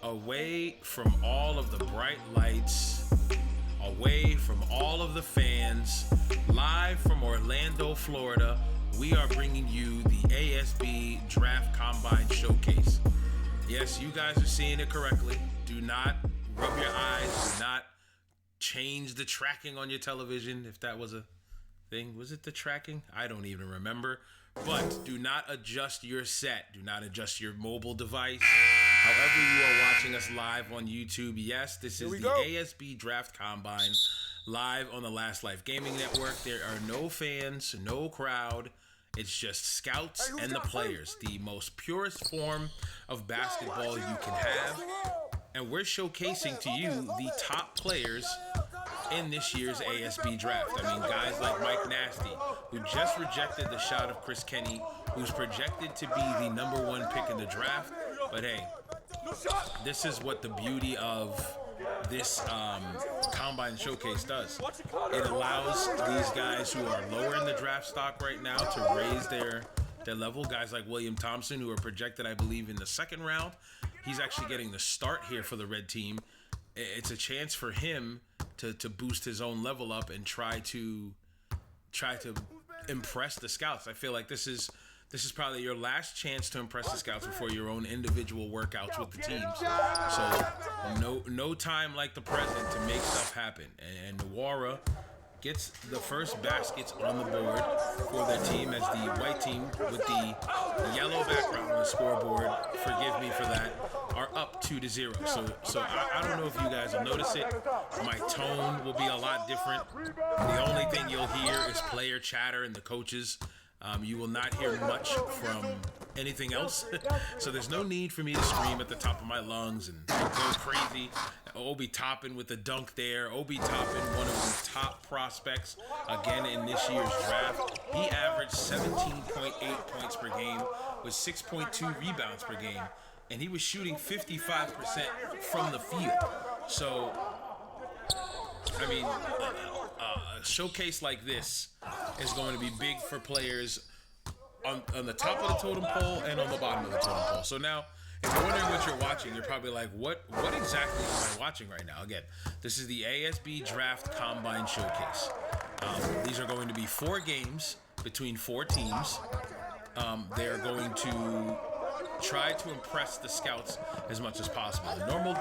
away from all of the bright lights, away from all of the fans, live from Orlando, Florida, we are bringing you the ASB Draft Combine Showcase. Yes, you guys are seeing it correctly. Do not rub your eyes. Do not change the tracking on your television, if that was a thing. Was it the tracking? I don't even remember. But do not adjust your set. Do not adjust your mobile device. However you are watching us live on YouTube, yes, this is the ASB Draft Combine live on the Last Life Gaming Network. There are no fans, no crowd. It's just scouts and the players, the most purest form of basketball you can have. And we're showcasing to you the top players in this year's ASB draft. I mean, guys like Mike Nasty, who just rejected the shot of Chris Kenny, who's projected to be the #1 pick in the draft. But hey, this is what the beauty of this Combine Showcase does. It allows these guys who are lower in the draft stock right now to raise their level. Guys like William Thompson, who are projected, I believe, in the second round. He's actually getting the start here for the red team. It's a chance for him to boost his own level up and try to impress the scouts. I feel like this is probably your last chance to impress the scouts before your own individual workouts with the teams. So no time like the present to make stuff happen. And Nwara gets the first baskets on the board for their team as the white team with the yellow background on the scoreboard, forgive me for that, are up 2-0. So I don't know if you guys will notice it. My tone will be a lot different. The only thing you'll hear is player chatter and the coaches. You will not hear much from anything else. So there's no need for me to scream at the top of my lungs and go crazy. Obi Toppin with the dunk there. Obi Toppin, one of the top prospects again in this year's draft. He averaged 17.8 points per game with 6.2 rebounds per game. And he was shooting 55% from the field. So, I mean, a showcase like this is going to be big for players on the top of the totem pole and on the bottom of the totem pole. So now, if you're wondering what you're watching, you're probably like, what exactly am I watching right now? Again, this is the ASB Draft Combine Showcase. These are going to be 4 games between 4 teams. They're going to try to impress the scouts as much as possible. In normal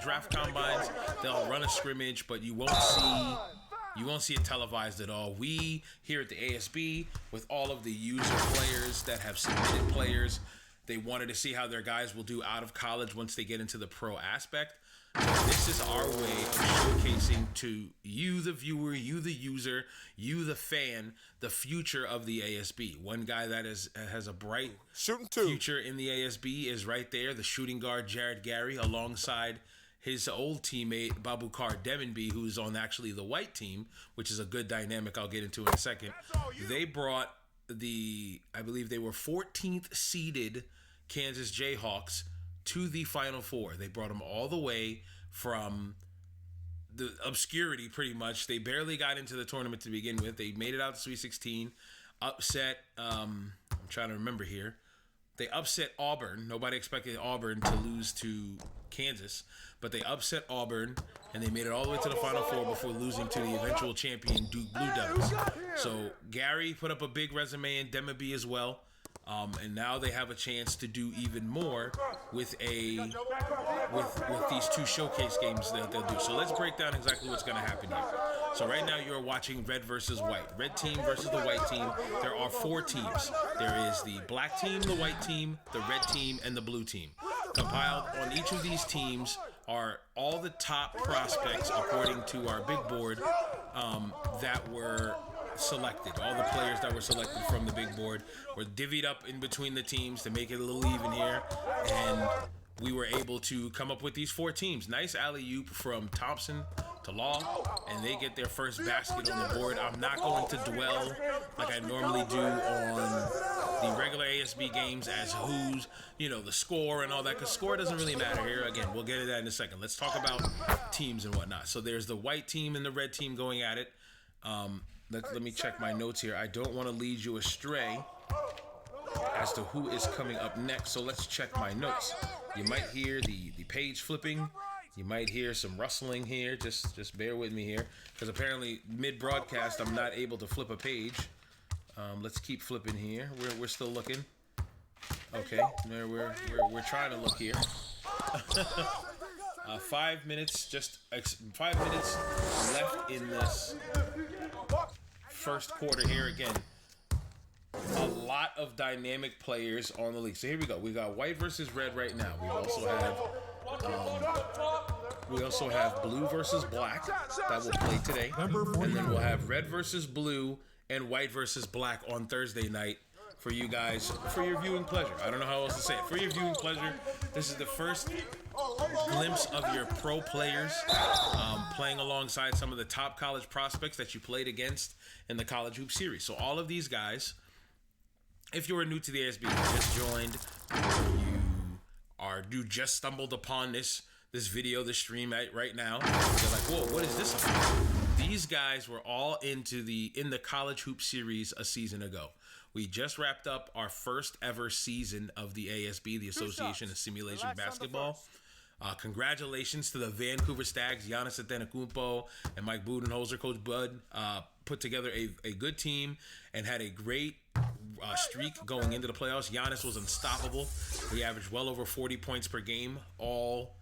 draft combines, they'll run a scrimmage, but you won't see it televised at all. We here at the ASB, with all of the user players that have submitted players, they wanted to see how their guys will do out of college once they get into the pro aspect. This is our way of showcasing to you, the viewer, you, the user, you, the fan, the future of the ASB. One guy that has a bright future in the ASB is right there, the shooting guard Jared Gary, alongside his old teammate Babukar Demonby, who's on actually the white team, which is a good dynamic I'll get into in a second. They brought I believe they were 14th seeded Kansas Jayhawks to the Final Four. They brought them all the way from the obscurity, pretty much. They barely got into the tournament to begin with. They made it out to Sweet 16, upset, I'm trying to remember here. They upset Auburn. Nobody expected Auburn to lose to Kansas, but they upset Auburn, and they made it all the way to the Final Four before losing to the eventual champion Duke Blue Devils. So Gary put up a big resume, and Demonby as well. And now they have a chance to do even more with these 2 showcase games that they'll do. So let's break down exactly what's going to happen here. So right now you're watching red versus white. Red team versus the white team. There are 4 teams. There is the black team, the white team, the red team, and the blue team. Compiled on each of these teams are all the top prospects according to our big board that were selected. All the players that were selected from the big board were divvied up in between the teams to make it a little even here, and we were able to come up with these 4 teams. Nice alley-oop from Thompson to Law, and they get their first basket on the board. I'm not going to dwell like I normally do on the regular ASB games as who's, the score and all that, because score doesn't really matter here. Again, we'll get to that in a second. Let's talk about teams and whatnot. So there's the white team and the red team going at it. Let me check my notes here. I don't want to lead you astray as as to who is coming up next. So let's check my notes. You might hear the page flipping. You might hear some rustling here. Just bear with me here, because apparently mid-broadcast I'm not able to flip a page. Let's keep flipping here. We're still looking. Okay, we're trying to look here. 5 minutes, 5 minutes left in this first quarter here. Again, a lot of dynamic players on the league. So here we go. We got white versus red right now. We also have blue versus black that will play today, and then we'll have red versus blue and white versus black on Thursday night for you guys, for your viewing pleasure. I don't know how else to say it. For your viewing pleasure, this is the first glimpse of your pro players playing alongside some of the top college prospects that you played against in the College Hoop Series. So all of these guys, if you are new to the ASB, you just joined, you just stumbled upon this video, this stream right now, you're like, whoa, what is this about? These guys were all in the College Hoop Series a season ago. We just wrapped up our first ever season of the ASB, the Association of Simulation Basketball. Congratulations to the Vancouver Stags, Giannis Antetokounmpo and Mike Budenholzer. Coach Bud put together a good team and had a great streak going into the playoffs. Giannis was unstoppable. He averaged well over 40 points per game all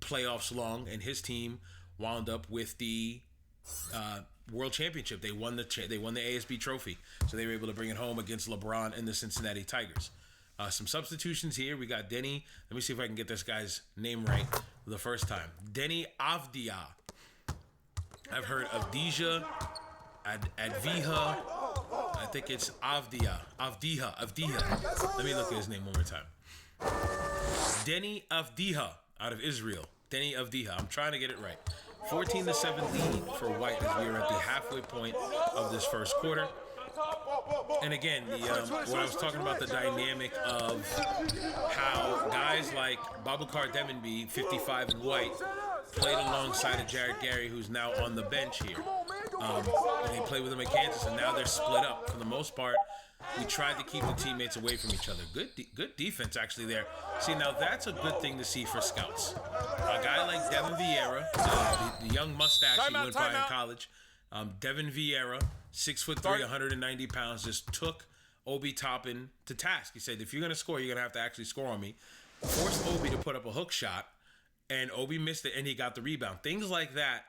playoffs long, and his team wound up with the World Championship. They won the ASB trophy, so they were able to bring it home against LeBron and the Cincinnati Tigers. Some substitutions here. We got Denny. Let me see if I can get this guy's name right the first time. Denny Avdia. I've heard Avdija, Adviha. I think it's Avdiha. Let me look at his name one more time. Denny Avdiha out of Israel. Denny Avdiha. I'm trying to get it right. 14-7 lead for White as we are at the halfway point of this first quarter. And again, what I was talking about, the dynamic of how guys like Babakar Demonby, 55 and White, played alongside of Jared Gary, who's now on the bench here. And he played with him at Kansas, and now they're split up. For the most part, we tried to keep the teammates away from each other. Good defense actually there. See, now that's a good thing to see for scouts. A guy like Devin Vieira, the young mustache he went by in college. Devin Vieira, 6'3", 190 pounds, just took Obi Toppin to task. He said, if you're going to score, you're going to have to actually score on me. Forced Obi to put up a hook shot, and Obi missed it, and he got the rebound. Things like that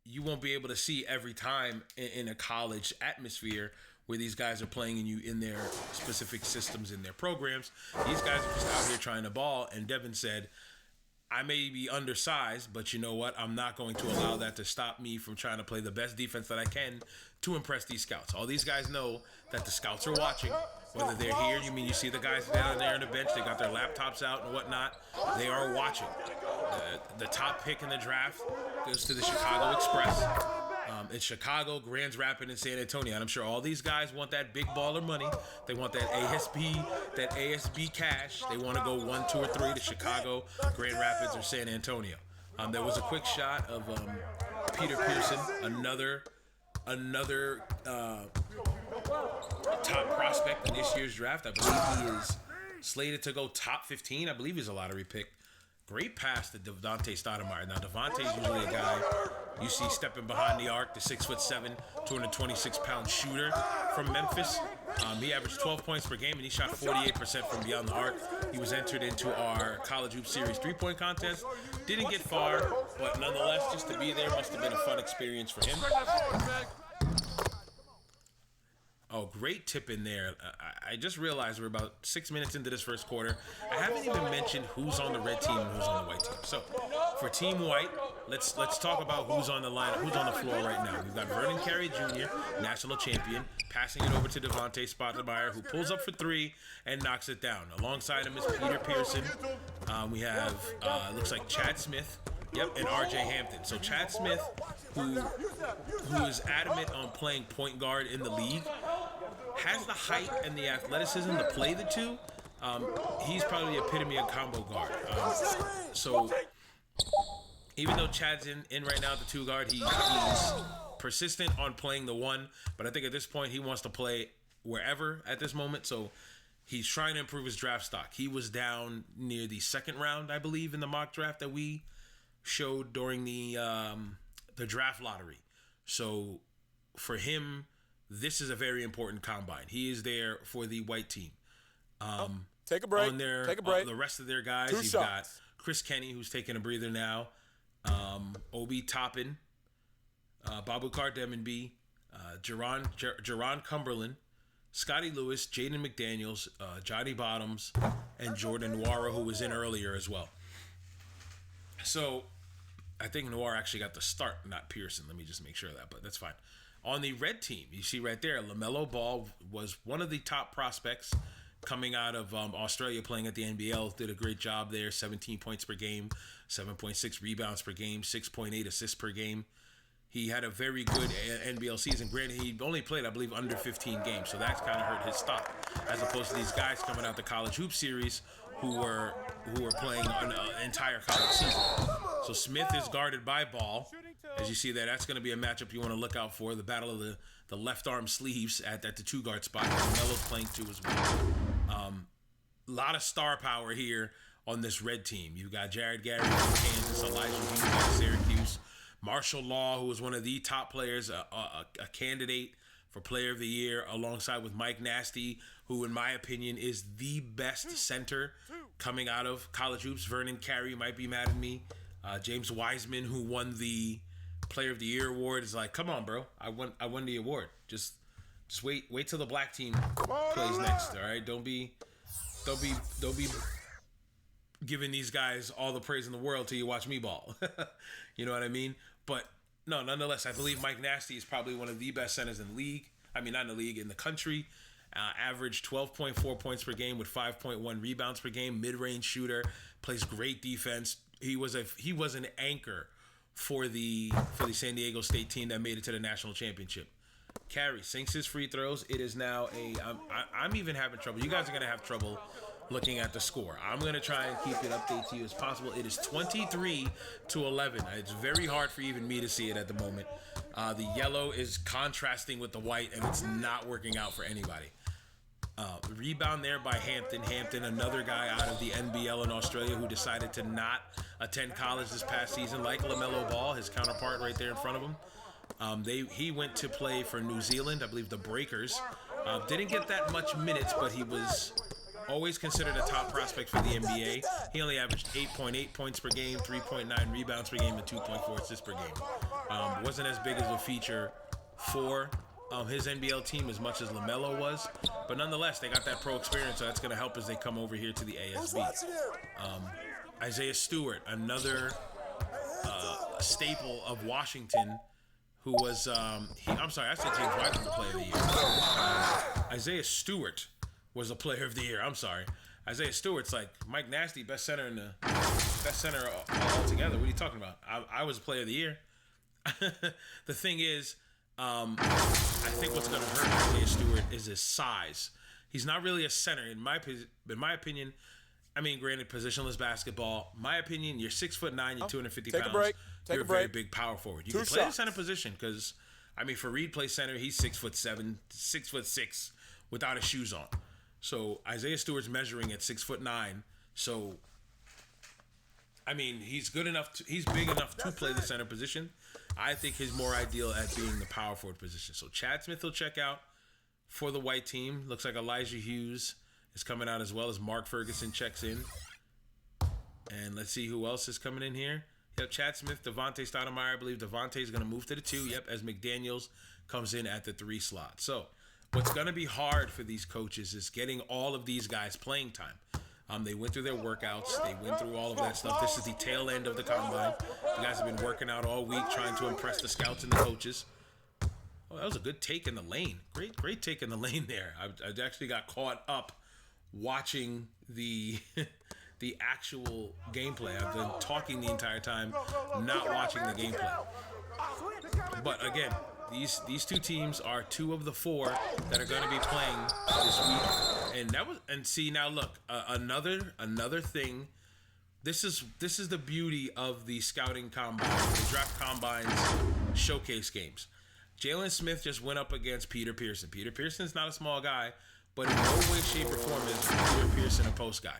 you won't be able to see every time in a college atmosphere where these guys are playing in their specific systems, in their programs. These guys are just out here trying to ball, and Devin said, I may be undersized, but you know what? I'm not going to allow that to stop me from trying to play the best defense that I can to impress these scouts. All these guys know that the scouts are watching. Whether they're here, you see the guys down there on the bench, they got their laptops out and whatnot. They are watching. The top pick in the draft goes to the Chicago Express. In Chicago, Grand Rapids, and San Antonio. And I'm sure all these guys want that big baller money. They want that ASB cash. They want to go 1, 2, or 3 to Chicago, Grand Rapids, or San Antonio. There was a quick shot of Peter Pearson, another top prospect in this year's draft. I believe he is slated to go top 15. I believe he's a lottery pick. Great pass to Devontae Stoudemire. Now, Devontae's usually a guy you see stepping behind the arc, the 6'7", 226-pound shooter from Memphis. He averaged 12 points per game, and he shot 48% from beyond the arc. He was entered into our College Hoop Series three-point contest. Didn't get far, but nonetheless, just to be there must have been a fun experience for him. Oh, great tip in there. I just realized we're about 6 minutes into this first quarter. I haven't even mentioned who's on the red team and who's on the white team. So, for Team White, let's talk about who's on the line, who's on the floor right now. We've got Vernon Carey Jr., national champion, passing it over to Devontae Stoudemire, who pulls up for 3 and knocks it down. Alongside him is Peter Pearson. We have, looks like Chad Smith. Yep, and R.J. Hampton. So Chad Smith, who is adamant on playing point guard in the league, has the height and the athleticism to play the two. He's probably the epitome of combo guard. So even though Chad's in right now at the 2 guard, he's persistent on playing the 1. But I think at this point he wants to play wherever at this moment. So He's trying to improve his draft stock. He was down near the second round, I believe, in the mock draft that we showed during the draft lottery. So for him, this is a very important combine. He is there for the white team. Take a break. Take a break. The rest of their guys, you've got Chris Kenny, who's taking a breather now. Obi Toppin, Babukar Demonby, Jerron Cumberland, Scotty Lewis, Jaden McDaniels, Johnny Bottoms, and Jordan Nwara, who was in earlier as well. So I think Nwara actually got the start, not Pearson. Let me just make sure of that, but that's fine. On the red team, you see right there, LaMelo Ball was one of the top prospects coming out of Australia, playing at the NBL. Did a great job there, 17 points per game, 7.6 rebounds per game, 6.8 assists per game. He had a very good NBL season. Granted, he only played, I believe, under 15 games, so that's kind of hurt his stock, as opposed to these guys coming out the College Hoop Series who were playing an entire college season. So Smith is guarded by Ball. As you see there, that's going to be a matchup you want to look out for, the battle of the left arm sleeves at the two guard spot. Melo's playing too as well. A lot of star power here on this red team. You've got Jared Gary from Kansas, Elijah Hughes from Syracuse, Marshall Law, who was one of the top players, a candidate for Player of the Year, alongside with Mike Nasty, who, in my opinion, is the best center coming out of college hoops. Vernon Carey might be mad at me. James Wiseman, who won the Player of the Year award, is like, come on, bro, I won the award. Just wait till the black team plays next. All right, don't be giving these guys all the praise in the world till you watch me ball. You know what I mean? But no, nonetheless, I believe Mike Nasty is probably one of the best centers in the league. I mean, not in the league, in the country. Averaged 12.4 points per game with 5.1 rebounds per game. Mid-range shooter, plays great defense. He was an anchor for the San Diego State team that made it to the national championship. Carey sinks his free throws. It is now I'm even having trouble. You guys are gonna have trouble looking at the score. I'm going to try and keep it updated to you as possible. It is 23-11. It's very hard for even me to see it at the moment. The yellow is contrasting with the white, and it's not working out for anybody. Rebound there by Hampton. Hampton, another guy out of the NBL in Australia who decided to not attend college this past season, like LaMelo Ball, his counterpart right there in front of him. He went to play for New Zealand, I believe the Breakers. Didn't get that much minutes, but he was always considered a top prospect for the NBA. He only averaged 8.8 points per game, 3.9 rebounds per game, and 2.4 assists per game. Wasn't as big as a feature for his NBL team as much as LaMelo was, but nonetheless, they got that pro experience, so that's going to help as they come over here to the ASB. Isaiah Stewart, another staple of Washington, who was I'm sorry, I said James Wiseman was the player of the year. Isaiah Stewart was a player of the year. I'm sorry. Isaiah Stewart's like Mike Nasty, best center altogether. What are you talking about? I was a player of the year. The thing is, I think what's going to hurt Isaiah Stewart is his size. He's not really a center in my opinion. I mean, granted, positionless basketball. My opinion, you're 6'9", you're 250 pounds. You're a very big power forward. You can play the center position because, I mean, Fareed plays center. He's 6'7", 6'6", without his shoes on. So Isaiah Stewart's measuring at 6'9". So, I mean, he's big enough to play the center position. I think he's more ideal at being the power forward position. So Chad Smith will check out for the white team. Looks like Elijah Hughes is coming out as well as Mark Ferguson checks in. And let's see who else is coming in here. Yep, Chad Smith, Devontae Stoudemire. I believe Devontae is going to move to the 2. Yep, as McDaniels comes in at the 3 slot. So what's going to be hard for these coaches is getting all of these guys playing time. They went through their workouts. They went through all of that stuff. This is the tail end of the combine. You guys have been working out all week trying to impress the scouts and the coaches. Oh, that was a good take in the lane. Great take in the lane there. I actually got caught up watching the actual gameplay. I've been talking the entire time, not watching the gameplay. But again, these two teams are 2 of the 4 that are going to be playing this week. And see now look, another thing. This is the beauty of the scouting combine, the draft combines showcase games. Jalen Smith just went up against Peter Pearson. Peter Pearson's not a small guy, but in no way, shape, or form is Peter Pearson a post guy.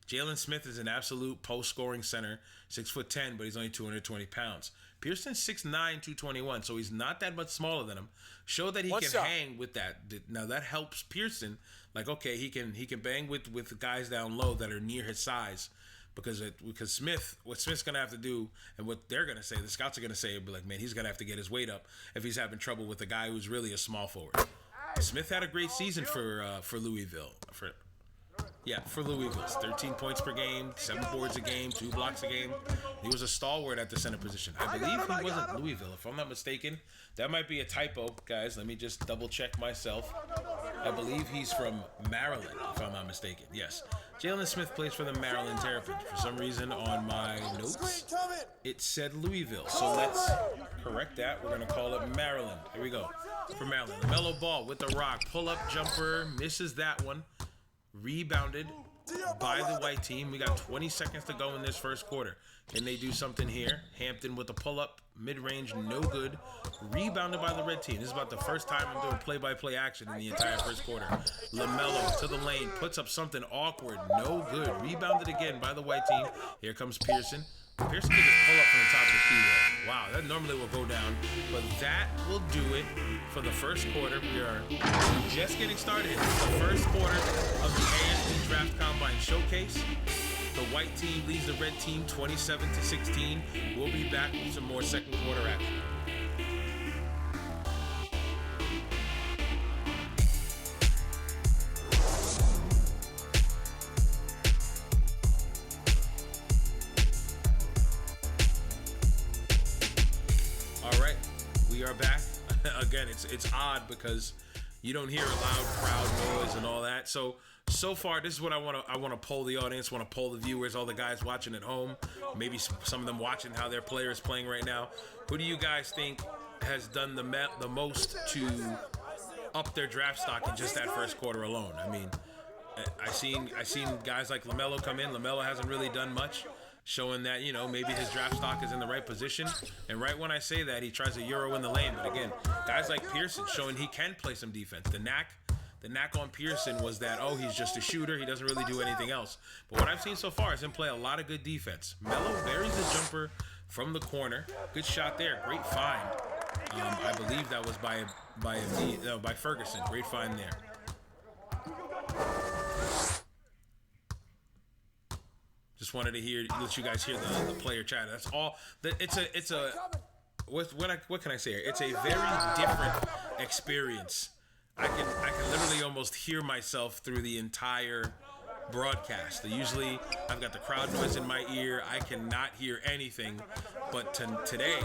Jalen Smith is an absolute post-scoring center, 6'10", but he's only 220 pounds. Pearson's 6'9", 221, so he's not that much smaller than him. Show that he can hang with that. Now that helps Pearson. Like, okay, he can bang with guys down low that are near his size, because what Smith's gonna have to do, and what they're gonna say, the scouts are gonna say, be like, man, he's gonna have to get his weight up if he's having trouble with a guy who's really a small forward. Smith had a great season for Louisville. For Louisville. 13 points per game, 7 boards a game, 2 blocks a game. He was a stalwart at the center position. I believe he wasn't Louisville, if I'm not mistaken. That might be a typo, guys. Let me just double check myself. I believe he's from Maryland, if I'm not mistaken. Yes. Jalen Smith plays for the Maryland Terrapins. For some reason on my notes, it said Louisville. So let's correct that. We're going to call it Maryland. Here we go. For Maryland. LaMelo Ball with the rock. Pull-up jumper. Misses that one. Rebounded by the white team. We got 20 seconds to go in this first quarter. Can they do something here? Hampton with the pull-up, mid-range, no good. Rebounded by the red team. This is about the first time I'm doing play-by-play action in the entire first quarter. LaMelo to the lane, puts up something awkward, no good. Rebounded again by the white team. Here comes Pearson. Pearson can just pull up from the top of the key there. Wow, that normally will go down, but that will do it for the first quarter. We are just getting started. It's the first quarter of the ASB Draft Combine Showcase. The white team leads the red team 27-16. We'll be back with some more second quarter action. We are back. Again, it's odd because you don't hear a loud crowd noise and all that. So far, this is what I want to poll the audience, want to poll the viewers, all the guys watching at home, maybe some of them watching how their player is playing right now. Who do you guys think has done the most to up their draft stock in just that first quarter alone? I mean, I seen guys like LaMelo come in. LaMelo hasn't really done much, showing that, maybe his draft stock is in the right position. And right when I say that, he tries a Euro in the lane. But again, guys like Pearson showing he can play some defense. The knack on Pearson was that, he's just a shooter. He doesn't really do anything else. But what I've seen so far is him play a lot of good defense. Melo buries the jumper from the corner. Good shot there. Great find. I believe that was by Ferguson. Great find there. Just wanted to let you guys hear the player chat. That's all. What can I say here? It's a very different experience. I can literally almost hear myself through the entire broadcast. Usually I've got the crowd noise in my ear. I cannot hear anything. But today,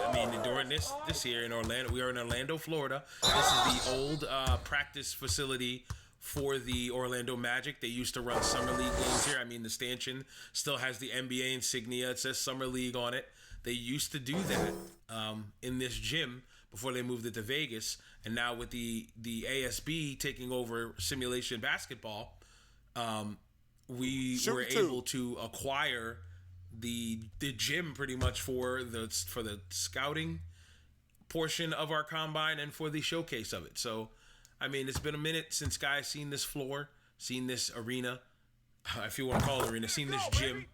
I mean, during this year in Orlando, we are in Orlando, Florida. This is the old practice facility for the Orlando Magic. They used to run summer league games here. I mean, the stanchion still has the NBA insignia. It says summer league on it. They used to do that in this gym before they moved it to Vegas. And now with the ASB taking over simulation basketball, we were able to acquire the gym pretty much for the scouting portion of our combine and for the showcase of it. So, I mean, it's been a minute since guys seen this floor, seen this arena, if you want to call it arena, seen this gym,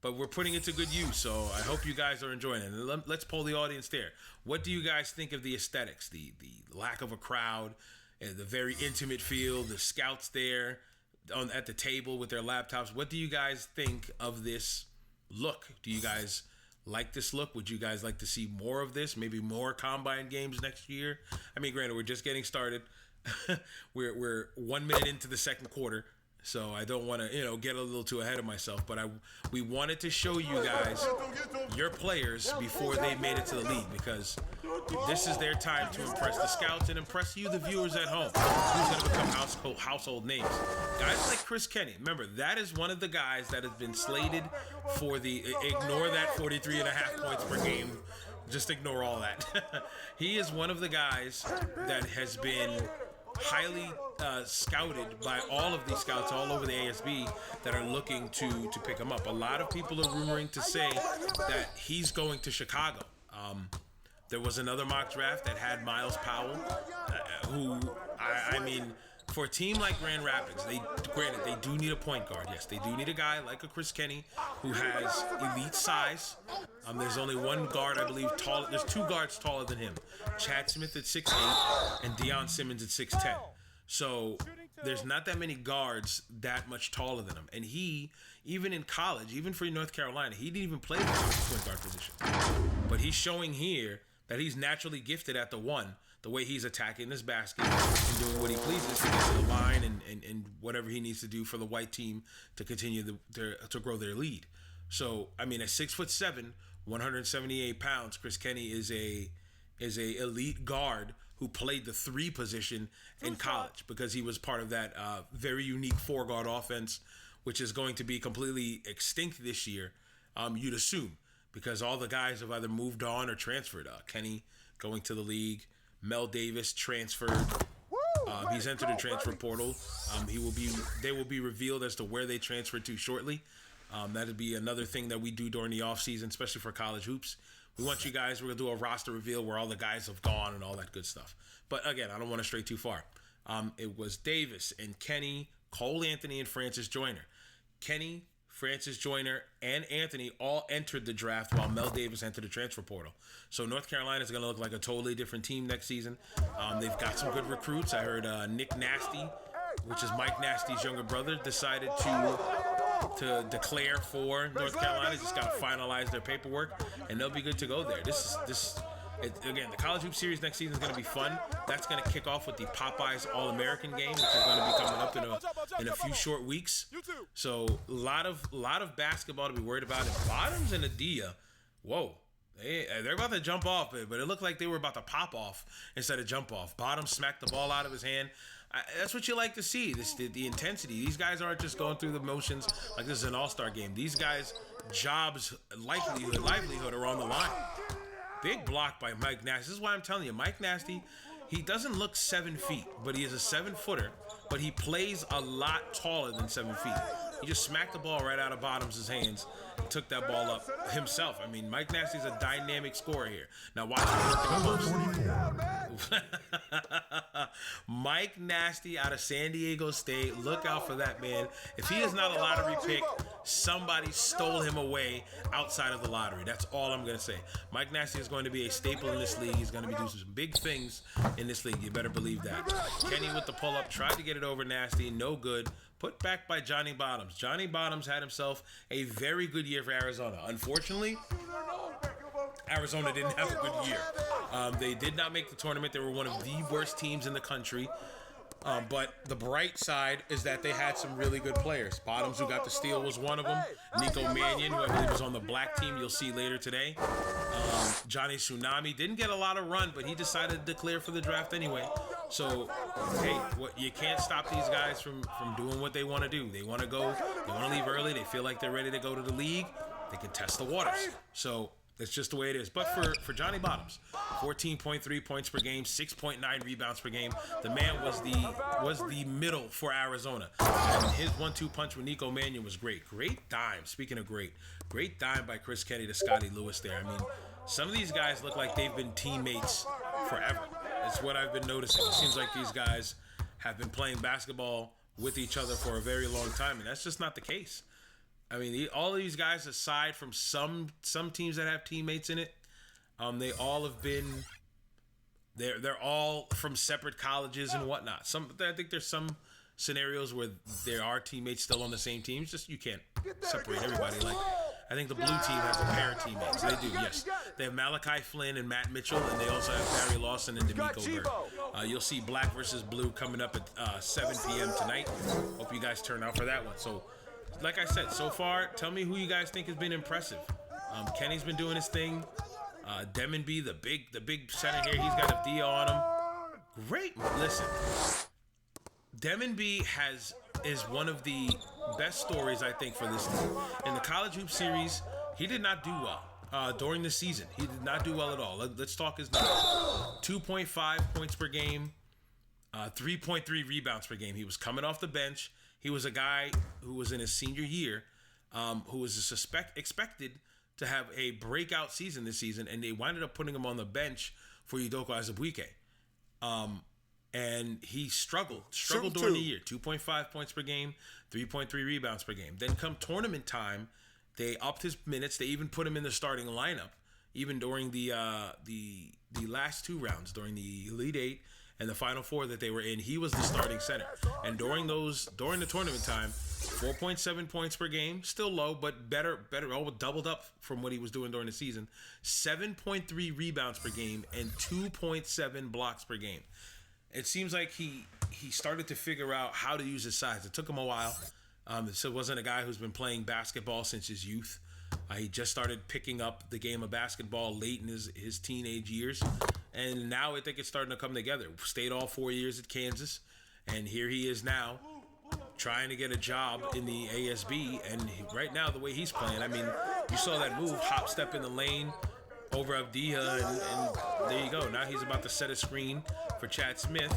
but we're putting it to good use. So I hope you guys are enjoying it. And let's poll the audience there. What do you guys think of the aesthetics, the lack of a crowd, the very intimate feel, the scouts there at the table with their laptops? What do you guys think of this look? Do you guys like this look? Would you guys like to see more of this? Maybe more combine games next year? I mean, granted, we're just getting started. we're 1 minute into the second quarter, so I don't want to get a little too ahead of myself, but we wanted to show you guys your players before they made it to the league, because this is their time to impress the scouts and impress you, the viewers at home, who's going to become household names. Guys like Chris Kenny, remember, that is one of the guys that has been slated for ignore that 43.5 points per game. Just ignore all that. He is one of the guys that has been highly scouted by all of these scouts all over the ASB that are looking to pick him up. A lot of people are rumoring to say that he's going to Chicago. There was another mock draft that had Miles Powell, who, I mean, for a team like Grand Rapids, they do need a point guard. Yes, they do need a guy like a Chris Kenny who has elite size. There's only one guard, I believe, taller. There's two guards taller than him. Chad Smith at 6'8" and Deion Simmons at 6'10". So there's not that many guards that much taller than him. And he, even in college, even for North Carolina, he didn't even play the point guard position. But he's showing here that he's naturally gifted at the one, the way he's attacking this basket and doing what he pleases to get to the line and whatever he needs to do for the white team to continue to grow their lead. So, I mean, at 6'7", 178 pounds, Chris Kenny is a elite guard who played the 3 position in college because he was part of that very unique 4-guard offense, which is going to be completely extinct this year, you'd assume, because all the guys have either moved on or transferred. Kenny going to the league, Mel Davis transferred. He's entered the transfer portal. They will be revealed as to where they transferred to shortly. That'll be another thing that we do during the offseason, especially for college hoops. We want you guys, we're going to do a roster reveal where all the guys have gone and all that good stuff. But again, I don't want to stray too far. It was Davis and Kenny, Cole Anthony, and Francis Joyner. Kenny, Francis Joyner, and Anthony all entered the draft while Mel Davis entered the transfer portal. So North Carolina is going to look like a totally different team next season. They've got some good recruits. I heard Nick Nasty, which is Mike Nasty's younger brother, decided to declare for North Carolina. Just got to finalize their paperwork, and they'll be good to go there. Again, the College Hoop Series next season is going to be fun. That's going to kick off with the Popeyes All-American game, which is going to be coming up in a few short weeks. So a lot of basketball to be worried about. And Bottoms and Adia, whoa, they're about to jump off, but it looked like they were about to pop off instead of jump off. Bottoms smacked the ball out of his hand. That's what you like to see. The intensity. These guys aren't just going through the motions like this is an all-star game. These guys' jobs, livelihood are on the line. Big block by Mike Nasty. This is why I'm telling you, Mike Nasty, he doesn't look 7 feet, but he is a 7-footer, but he plays a lot taller than 7 feet. He just smacked the ball right out of Bottoms' hands and took that ball up himself. I mean, Mike Nasty's a dynamic scorer here. Now watch him work in the post. Mike Nasty out of San Diego State. Look out for that man. If he is not a lottery pick, somebody stole him away outside of the lottery. That's all I'm going to say. Mike Nasty is going to be a staple in this league. He's going to be doing some big things in this league. You better believe that. Kenny with the pull-up, tried to get it over Nasty. No good. Put back by Johnny Bottoms. Johnny Bottoms had himself a very good year for Arizona. Unfortunately, Arizona didn't have a good year. They did not make the tournament. They were one of the worst teams in the country. But the bright side is that they had some really good players. Bottoms, who got the steal, was one of them. Nico Mannion, who I believe was on the black team, you'll see later today. Johnny Tsunami didn't get a lot of run, but he decided to declare for the draft anyway. So, hey, you can't stop these guys from doing what they want to do. They want to go, they want to leave early. They feel like they're ready to go to the league. They can test the waters. So, that's just the way it is. But for Johnny Bottoms, 14.3 points per game, 6.9 rebounds per game. The man was the middle for Arizona. And his 1-2 punch with Nico Mannion was great. Great dime. Speaking of great dime by Chris Kenny to Scotty Lewis there. I mean, some of these guys look like they've been teammates forever. That's what I've been noticing. It seems like these guys have been playing basketball with each other for a very long time, and that's just not the case. I mean, all of these guys, aside from some teams that have teammates in it, they all have been. They're all from separate colleges and whatnot. I think there's some scenarios where there are teammates still on the same team. It's just you can't separate everybody. Like I think the blue team has a pair of teammates. They do, yes. They have Malachi Flynn and Matt Mitchell, and they also have Barry Lawson and D'Amico Bird. You'll see black versus blue coming up at 7 p.m. tonight. Hope you guys turn out for that one. So. Like I said, so far, tell me who you guys think has been impressive. Kenny's been doing his thing. Demonby, the big center here, he's got a deal on him. Great. Listen, Demonby is one of the best stories, I think, for this league. In the College Hoop Series, he did not do well during the season. He did not do well at all. Let's talk his numbers. 2.5 points per game, 3.3 rebounds per game. He was coming off the bench. He was a guy who was in his senior year, who was expected to have a breakout season this season, and they winded up putting him on the bench for Udoka Azubuike. and he struggled during the year. 2.5 points per game, 3.3 rebounds per game. Then come tournament time, they upped his minutes. They even put him in the starting lineup, even during the last two rounds, during the Elite Eight and the Final Four that they were in. He was the starting center. And during the tournament time, 4.7 points per game, still low, but better, doubled up from what he was doing during the season. 7.3 rebounds per game and 2.7 blocks per game. It seems like he started to figure out how to use his size. It took him a while. So wasn't a guy who's been playing basketball since his youth. He just started picking up the game of basketball late in his teenage years. And now I think it's starting to come together. Stayed all 4 years at Kansas. And here he is now trying to get a job in the ASB. And right now, the way he's playing, I mean, you saw that move, hop step in the lane over Abdiya. And there you go. Now he's about to set a screen for Chad Smith.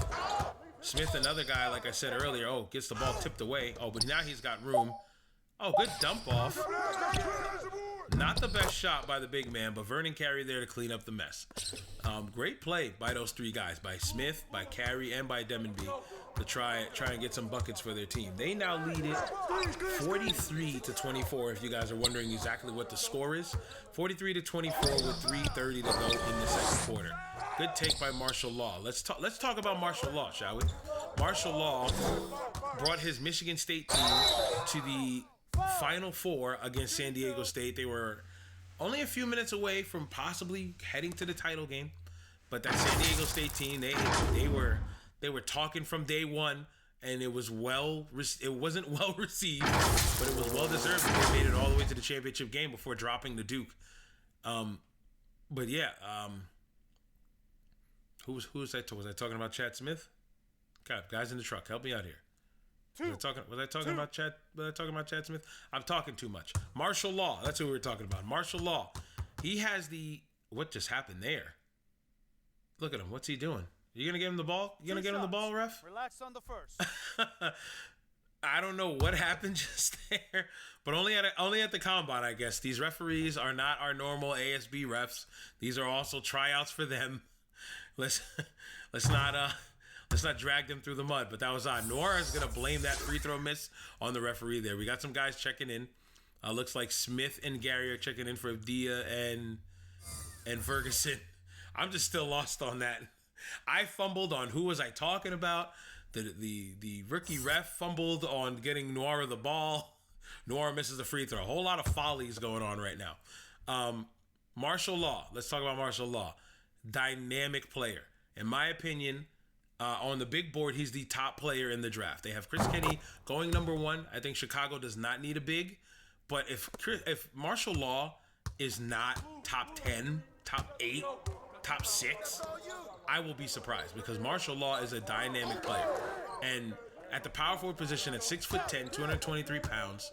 Smith, another guy, like I said earlier, gets the ball tipped away. But now he's got room. Good dump off. Not the best shot by the big man, but Vernon Carey there to clean up the mess. Great play by those three guys, by Smith, by Carey, and by Demonby, to try and get some buckets for their team. They now lead it 43-24, if you guys are wondering exactly what the score is. 43-24 with 3:30 to go in the second quarter. Good take by Marshall Law. Let's talk about Marshall Law, shall we? Marshall Law brought his Michigan State team to the Final Four against San Diego State. They were only a few minutes away from possibly heading to the title game, but that San Diego State team, they were talking from day one, and it wasn't well received, but it was well deserved. They made it all the way to the championship game before dropping to Duke. Who was I talking? Was I talking about Chad Smith? God, guys in the truck, help me out here. Was I talking about Chad Smith? I'm talking too much. Marshall Law, that's who we were talking about. Marshall Law. He has what just happened there? Look at him. What's he doing? You gonna give him the ball? You gonna give him the ball, ref? Relax on the first. I don't know what happened just there, but only at the combine, I guess. These referees are not our normal ASB refs. These are also tryouts for them. Let's not drag them through the mud, but that was odd. Noir is going to blame that free throw miss on the referee there. We got some guys checking in. Looks like Smith and Gary are checking in for Abdiya and Ferguson. I'm just still lost on that. I fumbled on who was I talking about. The rookie ref fumbled on getting Noir the ball. Noir misses the free throw. A whole lot of follies going on right now. Marshall Law. Let's talk about Marshall Law. Dynamic player. In my opinion, on the big board, he's the top player in the draft. They have Chris Kenny going number one. I think Chicago does not need a big. But if Marshall Law is not top 10, top 8, top 6, I will be surprised, because Marshall Law is a dynamic player. And at the power forward position at 6'10", 223 pounds,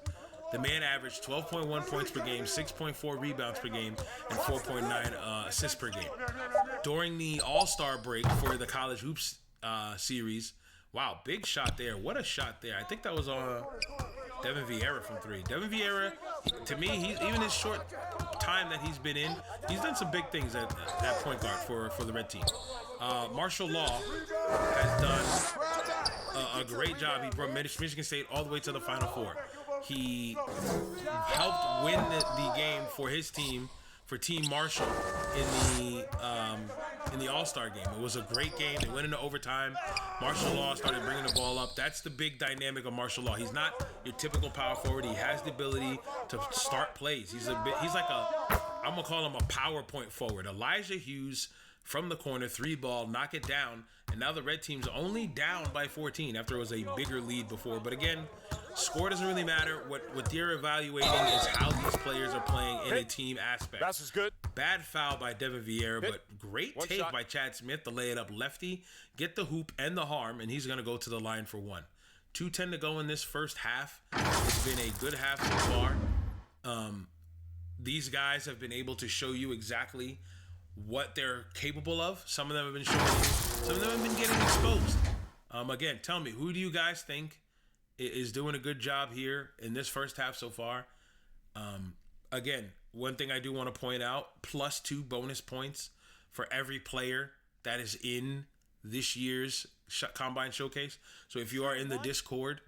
the man averaged 12.1 points per game, 6.4 rebounds per game, and 4.9 assists per game. During the All-Star break for the College Hoops series, wow, big shot there. What a shot there. I think that was on Devin Vieira from three. Devin Vieira, to me, even his short time that he's been in, he's done some big things at that point guard for the red team. Marshall Law has done a great job. He brought Michigan State all the way to the Final Four. He helped win the game for his team, for Team Marshall, in the All-Star game. It was a great game. They went into overtime. Marshall Law started bringing the ball up. That's the big dynamic of Marshall Law. He's not your typical power forward. He has the ability to start plays. He's like I'm gonna call him a PowerPoint forward. Elijah Hughes from the corner, 3-ball, knock it down. And now the red team's only down by 14 after it was a bigger lead before. But again, score doesn't really matter. What they're evaluating is how these players are playing in a team aspect. That's just good. Bad foul by Devin Vieira, but great take by Chad Smith to lay it up lefty, get the hoop and the harm, and he's going to go to the line for one. 2:10 to go in this first half. It's been a good half so far. These guys have been able to show you exactly what they're capable of. Some of them have been showing you. Some of them have been getting exposed. Again, tell me, who do you guys think is doing a good job here in this first half so far? Again, one thing I do want to point out, +2 bonus points for every player that is in this year's Combine Showcase. So if you are in the Discord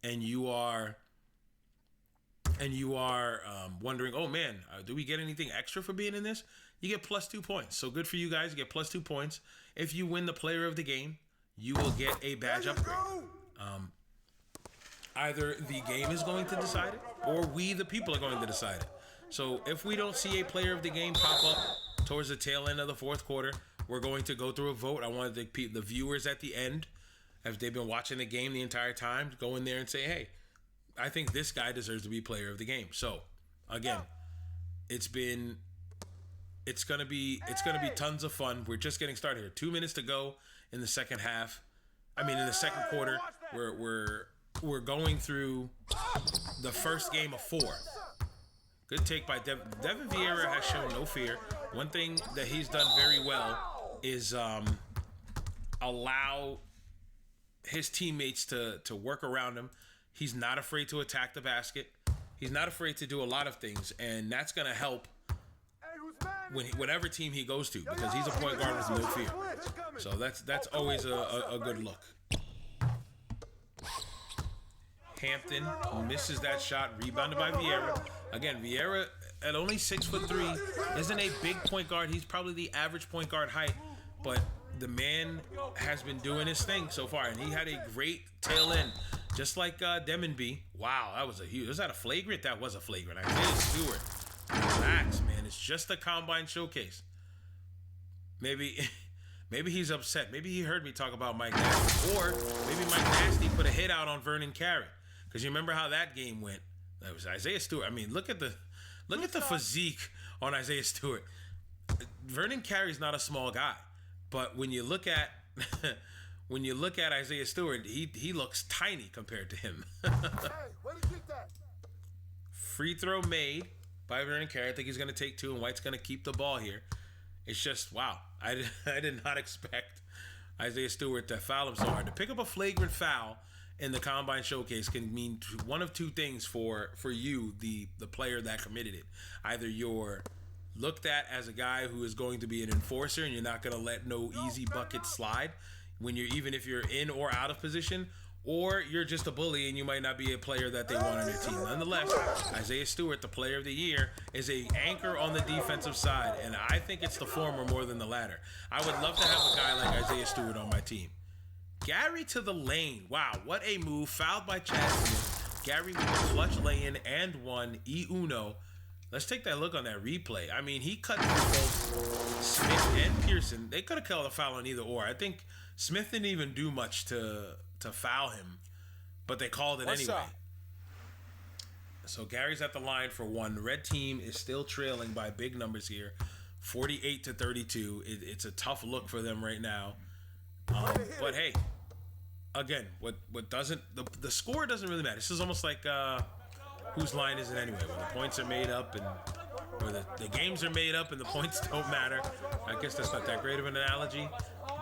and you are wondering, oh man, do we get anything extra for being in this? You get plus 2 points. So good for you guys. You get plus 2 points. If you win the player of the game, you will get a badge upgrade. Either the game is going to decide it, or we, the people, are going to decide it. So if we don't see a player of the game pop up towards the tail end of the fourth quarter, we're going to go through a vote. I wanted the viewers at the end, if they've been watching the game the entire time, go in there and say, hey, I think this guy deserves to be player of the game. So again, it's gonna be tons of fun. We're just getting started here. 2 minutes to go in the second half. In the second quarter. We're going through the first game of 4. Good take by Devin Vieira has shown no fear. One thing that he's done very well is allow his teammates to work around him. He's not afraid to attack the basket. He's not afraid to do a lot of things, and that's going to help whatever team he goes to, because he's a point guard with no fear. So that's always a good look. Hampton misses that shot, rebounded by Vieira. Again, Vieira at only 6'3" isn't a big point guard. He's probably the average point guard height, but the man has been doing his thing so far, and he had a great tail end, just like Demon B. Wow, that was a huge. Was that a flagrant? That was a flagrant. Isaiah Stewart, relax, man. It's just a Combine Showcase. Maybe he's upset. Maybe he heard me talk about Mike Nasty, or maybe Mike Nasty put a hit out on Vernon Carey. Because you remember how that game went. That was Isaiah Stewart. Look at the physique on Isaiah Stewart. Vernon Carey's not a small guy, but when you look at Isaiah Stewart, he looks tiny compared to him. Free throw made by Vernon Carey. I think he's going to take 2, and White's going to keep the ball here. It's just, wow. I did not expect Isaiah Stewart to foul him so hard. To pick up a flagrant foul in the Combine Showcase can mean one of two things for you, the player that committed it. Either you're looked at as a guy who is going to be an enforcer and you're not going to let no easy buckets slide even if you're in or out of position, or you're just a bully and you might not be a player that they want on their team. Nonetheless, Isaiah Stewart, the player of the year, is an anchor on the defensive side, and I think it's the former more than the latter. I would love to have a guy like Isaiah Stewart on my team. Gary to the lane. Wow, what a move. Fouled by Chad Smith. Gary with a clutch lay-in and one. E-Uno. Let's take that look on that replay. He cut through both Smith and Pearson. They could have called a foul on either or. I think Smith didn't even do much to foul him, but they called it anyway. So Gary's at the line for 1. Red team is still trailing by big numbers here, 48-32. It's a tough look for them right now. But hey, again, what doesn't the score doesn't really matter. This is almost like whose line is it anyway? When the points are made up or the games are made up and the points don't matter. I guess that's not that great of an analogy,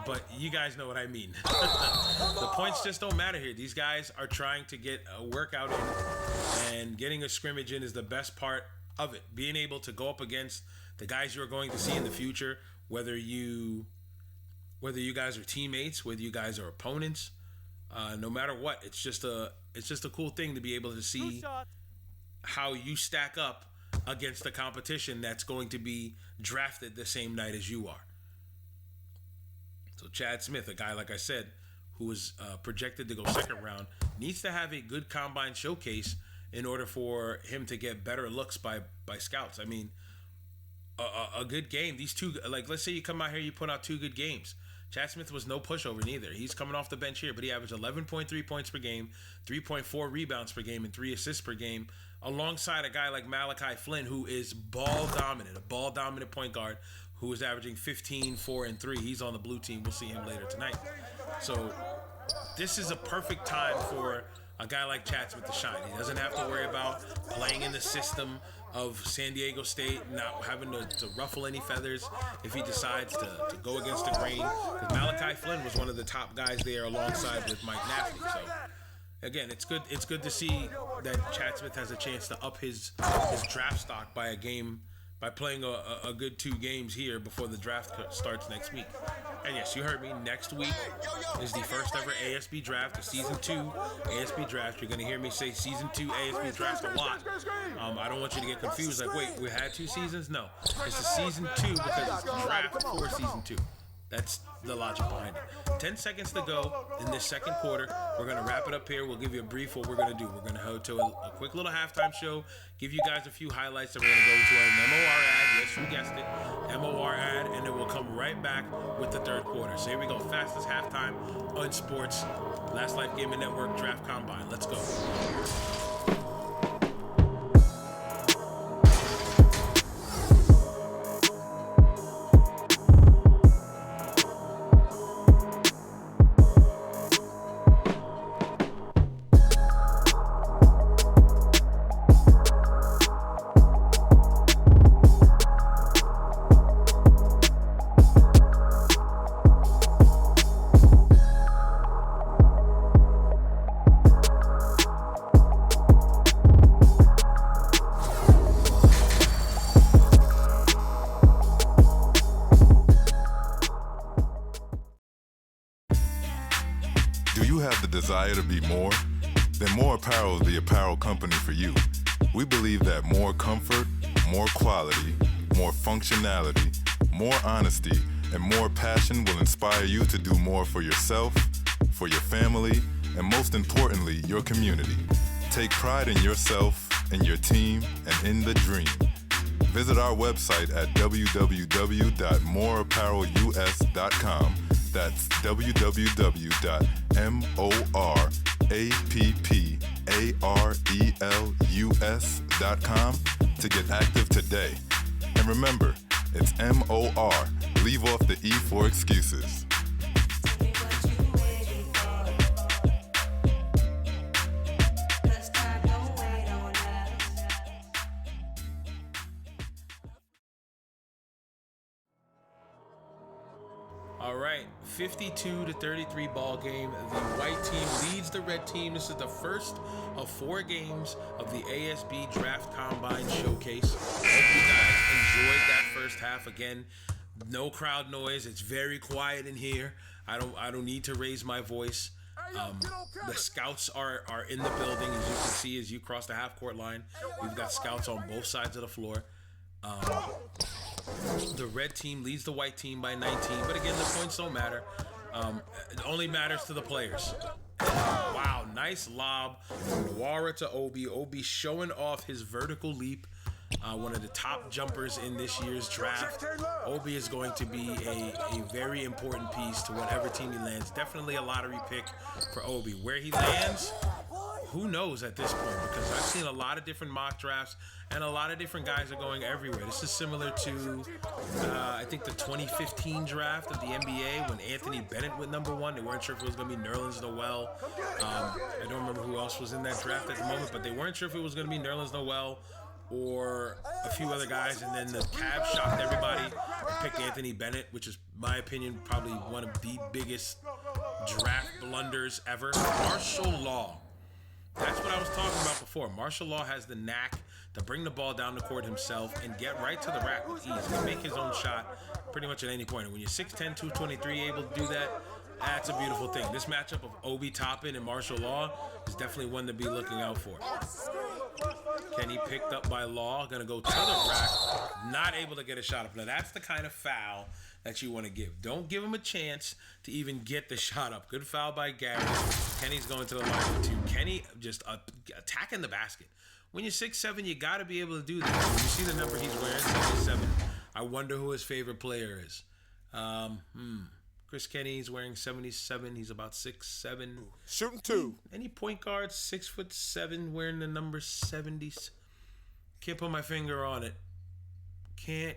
but you guys know what I mean. The points just don't matter here. These guys are trying to get a workout in, and getting a scrimmage in is the best part of it. Being able to go up against the guys you're going to see in the future, whether you guys are teammates, whether you guys are opponents, no matter what, it's just a cool thing to be able to see how you stack up against the competition that's going to be drafted the same night as you are. So Chad Smith, a guy, like I said, who was projected to go second round, needs to have a good Combine Showcase in order for him to get better looks by scouts. A good game. These two, let's say you come out here, you put out 2 good games. Chad Smith was no pushover neither. He's coming off the bench here, but he averaged 11.3 points per game, 3.4 rebounds per game, and 3 assists per game, alongside a guy like Malachi Flynn, who is ball dominant point guard, who is averaging 15, 4, and 3. He's on the blue team. We'll see him later tonight. So this is a perfect time for a guy like Chad Smith to shine. He doesn't have to worry about playing in the system of San Diego State, not having to ruffle any feathers if he decides to go against the grain. Because Malachi Flynn was one of the top guys there alongside with Mike Nasty. So again, it's good to see that Chad Smith has a chance to up his draft stock by a game by playing a good 2 games here before the draft starts next week. And yes, you heard me. Next week is the first ever ASB Draft, the Season 2 ASB Draft. You're going to hear me say Season 2 ASB Draft a lot. I don't want you to get confused. Like, wait, we had 2 seasons? No. It's a Season 2 because it's draft for Season 2. That's the logic behind it. 10 seconds to go in this second quarter. We're going to wrap it up here. We'll give you a brief what we're going to do. We're going to go to a quick little halftime show, give you guys a few highlights, and we're going to go to an MOR ad. Yes, you guessed it. MOR ad, and then we'll come right back with the third quarter. So here we go. Fastest halftime on sports. Last Life Gaming Network Draft Combine. Let's go. Desire to be more? Then More Apparel is the apparel company for you. We believe that more comfort, more quality, more functionality, more honesty, and more passion will inspire you to do more for yourself, for your family, and most importantly, your community. Take pride in yourself, in your team, and in the dream. Visit our website at www.moreapparelus.com. That's www.moreapparelus.com to get active today. And remember, it's MOR. Leave off the E for excuses. All right, 52-33 ball game. The white team leads the red team. This is the first of 4 games of the ASB Draft Combine Showcase. Hope you guys enjoyed that first half. Again, no crowd noise. It's very quiet in here. I don't need to raise my voice. The scouts are in the building, as you can see as you cross the half court line. We've got scouts on both sides of the floor. The red team leads the white team by 19, but again, the points don't matter. It only matters to the players. Wow, nice lob from Nwara to Obi. Obi showing off his vertical leap. One of the top jumpers in this year's draft. Obi is going to be a very important piece to whatever team he lands. Definitely a lottery pick for Obi. Where he lands, who knows at this point, because I've seen a lot of different mock drafts and a lot of different guys are going everywhere. This is similar to, I think, the 2015 draft of the NBA when Anthony Bennett went number 1. They weren't sure if it was going to be Nerlens Noel. I don't remember who else was in that draft at the moment, but they weren't sure if it was going to be Nerlens Noel or a few other guys, and then the Cavs shocked everybody and picked Anthony Bennett, which is, my opinion, probably one of the biggest draft blunders ever. Martial Law. That's what I was talking about before. Martial Law has the knack to bring the ball down the court himself and get right to the rack with ease. He can make his own shot pretty much at any point. And when you're 6'10", 223, able to do that, that's a beautiful thing. This matchup of Obi Toppin and Martial Law is definitely one to be looking out for. Kenny picked up by Law, gonna go to the rack, not able to get a shot up. Now that's the kind of foul that you want to give. Don't give him a chance to even get the shot up. Good foul by Gary. Kenny's going to the line for 2. Kenny just attacking the basket. When you're 6'7", you got to be able to do that. When you see the number he's wearing, 77, I wonder who his favorite player is. Chris Kenny's wearing 77. He's about 6'7". Shooting 2. Any point guards 6'7" wearing the number 70s? Can't put my finger on it. Can't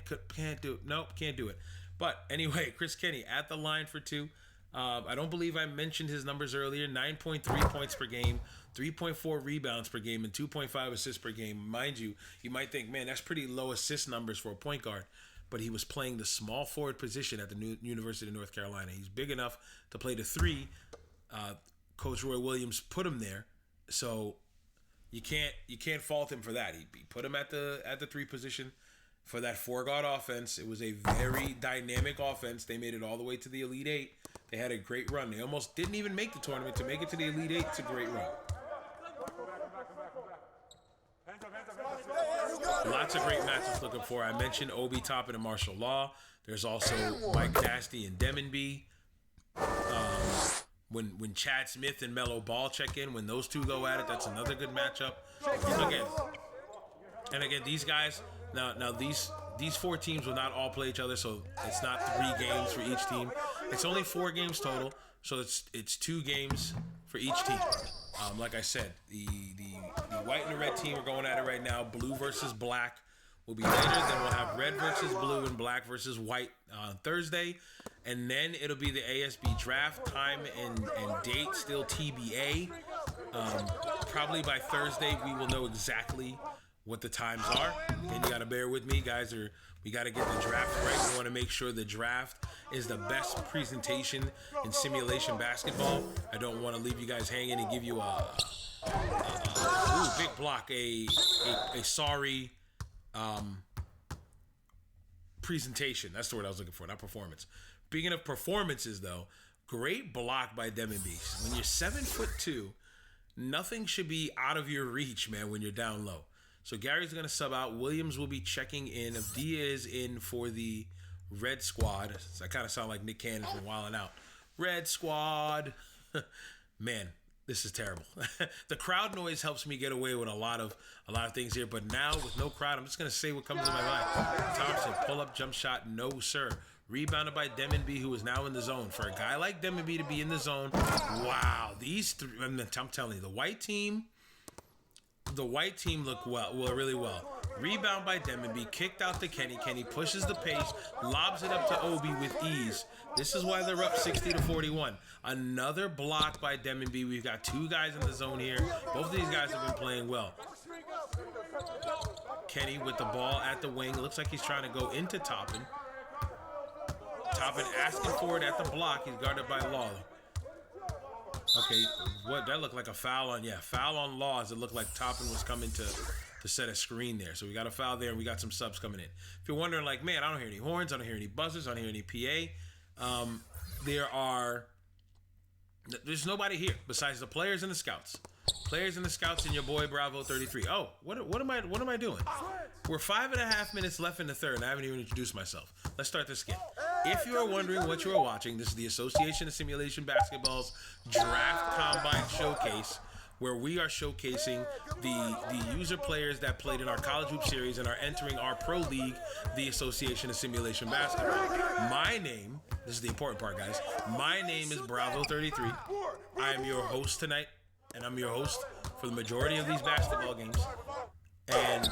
do it. Nope, can't do it. But anyway, Chris Kenny at the line for 2. I don't believe I mentioned his numbers earlier. 9.3 points per game, 3.4 rebounds per game, and 2.5 assists per game. Mind you, you might think, man, that's pretty low assist numbers for a point guard. But he was playing the small forward position at the University of North Carolina. He's big enough to play the 3. Coach Roy Williams put him there, so you can't fault him for that. He put him at the 3 position. for that four-guard offense. It was a very dynamic offense. They made it all the way to the Elite Eight. They had a great run. They almost didn't even make the tournament. To make it to the Elite Eight, it's a great run. Lots of great matchups looking for. I mentioned Obi Toppin and Martial Law. There's also Mike Nasty and Demonby. When Chad Smith and Melo Ball check in, when those two go at it, that's another good matchup. Again, these guys, now these four teams will not all play each other, so it's not 3 games for each team. It's only 4 games total, so it's 2 games for each team. Like I said, the white and the red team are going at it right now. Blue versus black will be later. Then we'll have red versus blue and black versus white on Thursday. And then it'll be the ASB draft time and date, still TBA. Probably by Thursday, we will know exactly what the times are. And you got to bear with me, guys. We got to get the draft right. We want to make sure the draft is the best presentation in simulation basketball. I don't want to leave you guys hanging and give you a big block, a sorry presentation. That's the word I was looking for, not performance. Speaking of performances, though, great block by Demon Beast. When you're 7'2", nothing should be out of your reach, man, when you're down low. So Gary's going to sub out. Williams will be checking in. Abdia is in for the Red Squad. So I kind of sound like Nick Cannon from Wildin' Out. Red Squad. Man, this is terrible. The crowd noise helps me get away with a lot of things here. But now with no crowd, I'm just going to say what comes to my mind. Thompson, pull-up jump shot, no, sir. Rebounded by Demonby, who is now in the zone. For a guy like Demonby to be in the zone, wow. These three, I'm telling you, the white team look really well. Rebound by Demonby, kicked out to Kenny. Kenny pushes the pace, lobs it up to Obi with ease. This is why they're up 60-41. Another block by Demonby. We've got 2 guys in the zone here. Both of these guys have been playing well. Kenny with the ball at the wing. Looks like he's trying to go into Toppin. Toppin asking for it at the block. He's guarded by Law. Okay, what that looked like a foul on? Yeah, foul on Law. As it looked like Toppin was coming to set a screen there. So we got a foul there, and we got some subs coming in. If you're wondering, like, man, I don't hear any horns, I don't hear any buzzers, I don't hear any PA. There's nobody here besides the players and the scouts. Players and the scouts and your boy Bravo 33. Oh, what am I doing? We're 5.5 minutes left in the third, and I haven't even introduced myself. Let's start this again. If you are wondering what you are watching, this is the Association of Simulation Basketball's Draft Combine Showcase, where we are showcasing the user players that played in our College Hoop Series and are entering our Pro League, the Association of Simulation Basketball. My name, this is the important part, guys. My name is Bravo 33. I am your host tonight, and I'm your host for the majority of these basketball games. And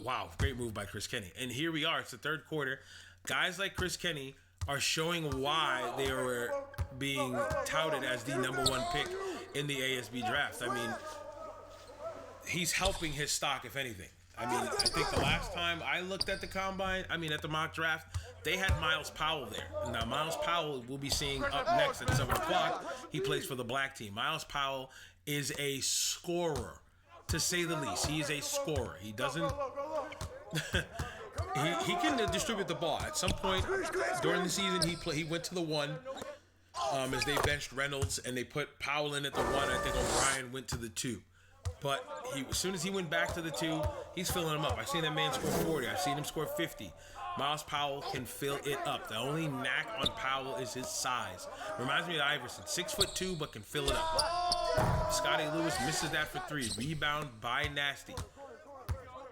wow, great move by Chris Kenny. And here we are. It's the third quarter. Guys like Chris Kenny are showing why they were being touted as the #1 pick in the ASB draft. I mean, he's helping his stock, if anything. I mean, I think the last time I looked at at the mock draft, they had Miles Powell there. Now, Miles Powell we'll be seeing up next at 7 o'clock. He plays for the black team. Miles Powell is a scorer, to say the least. He is a scorer. He doesn't... he can distribute the ball. At some point during the season, he went to the 1 as they benched Reynolds, and they put Powell in at the 1. I think O'Brien went to the 2. But as soon as he went back to the 2, he's filling them up. I've seen that man score 40. I've seen him score 50. Miles Powell can fill it up. The only knack on Powell is his size. Reminds me of Iverson. 6'2", but can fill it up. Scotty Lewis misses that for 3. Rebound by Nasty.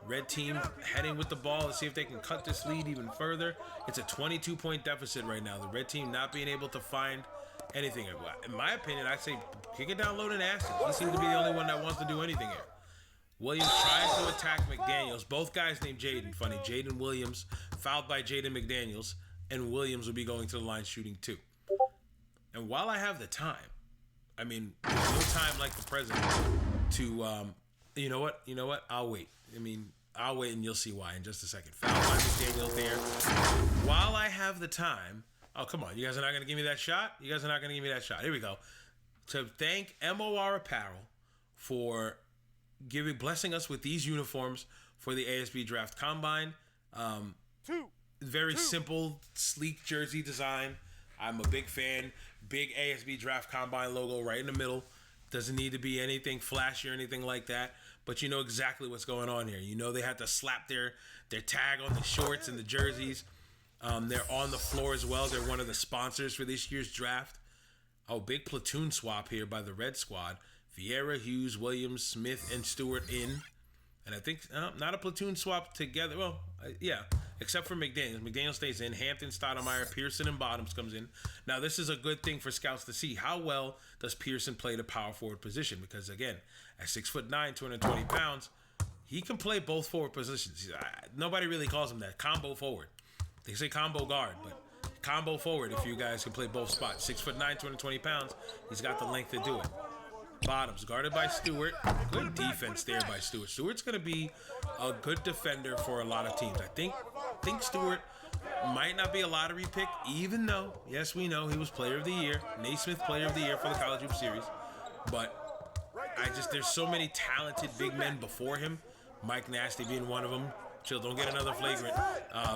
Red team heading with the ball. Let's see if they can cut this lead even further. It's a 22-point deficit right now. The red team not being able to find anything. In my opinion, I'd say kick it down low to Nasty. He seems to be the only one that wants to do anything here. Williams tries to attack McDaniels. Both guys named Jaden. Funny, Jaden Williams fouled by Jaden McDaniels, and Williams will be going to the line shooting 2. And while I have the time, I mean, there's no time like the present to, you know what? I'll wait. I'll wait and you'll see why in just a second. Foul by McDaniels there. While I have the time, oh, come on. You guys are not going to give me that shot? Here we go. To thank MOR Apparel for blessing us with these uniforms for the ASB Draft Combine. Very simple, sleek jersey design. I'm a big fan. Big ASB Draft Combine logo right in the middle. Doesn't need to be anything flashy or anything like that. But you know exactly what's going on here. You know they had to slap their tag on the shorts and the jerseys. They're on the floor as well. They're one of the sponsors for this year's draft. Oh, big platoon swap here by the Red Squad. Vieira, Hughes, Williams, Smith, and Stewart in. And I think not a platoon swap together. Well, yeah, except for McDaniels. McDaniels stays in. Hampton, Stoudemire, Pearson, and Bottoms comes in. Now, this is a good thing for scouts to see. How well does Pearson play the power forward position? Because, again, at 6'9", 220 pounds, he can play both forward positions. Nobody really calls him that. Combo forward. They say combo guard, but combo forward if you guys can play both spots. 6'9", 220 pounds. He's got the length to do it. Bottoms guarded by Stewart. Good defense there by Stewart. Stewart's going to be a good defender for a lot of teams. I think Stewart might not be a lottery pick, even though, yes, we know he was Player of the Year, Naismith Player of the Year for the College Hoop Series. But there's so many talented big men before him. Mike Nasty being one of them. Chill, don't get another flagrant.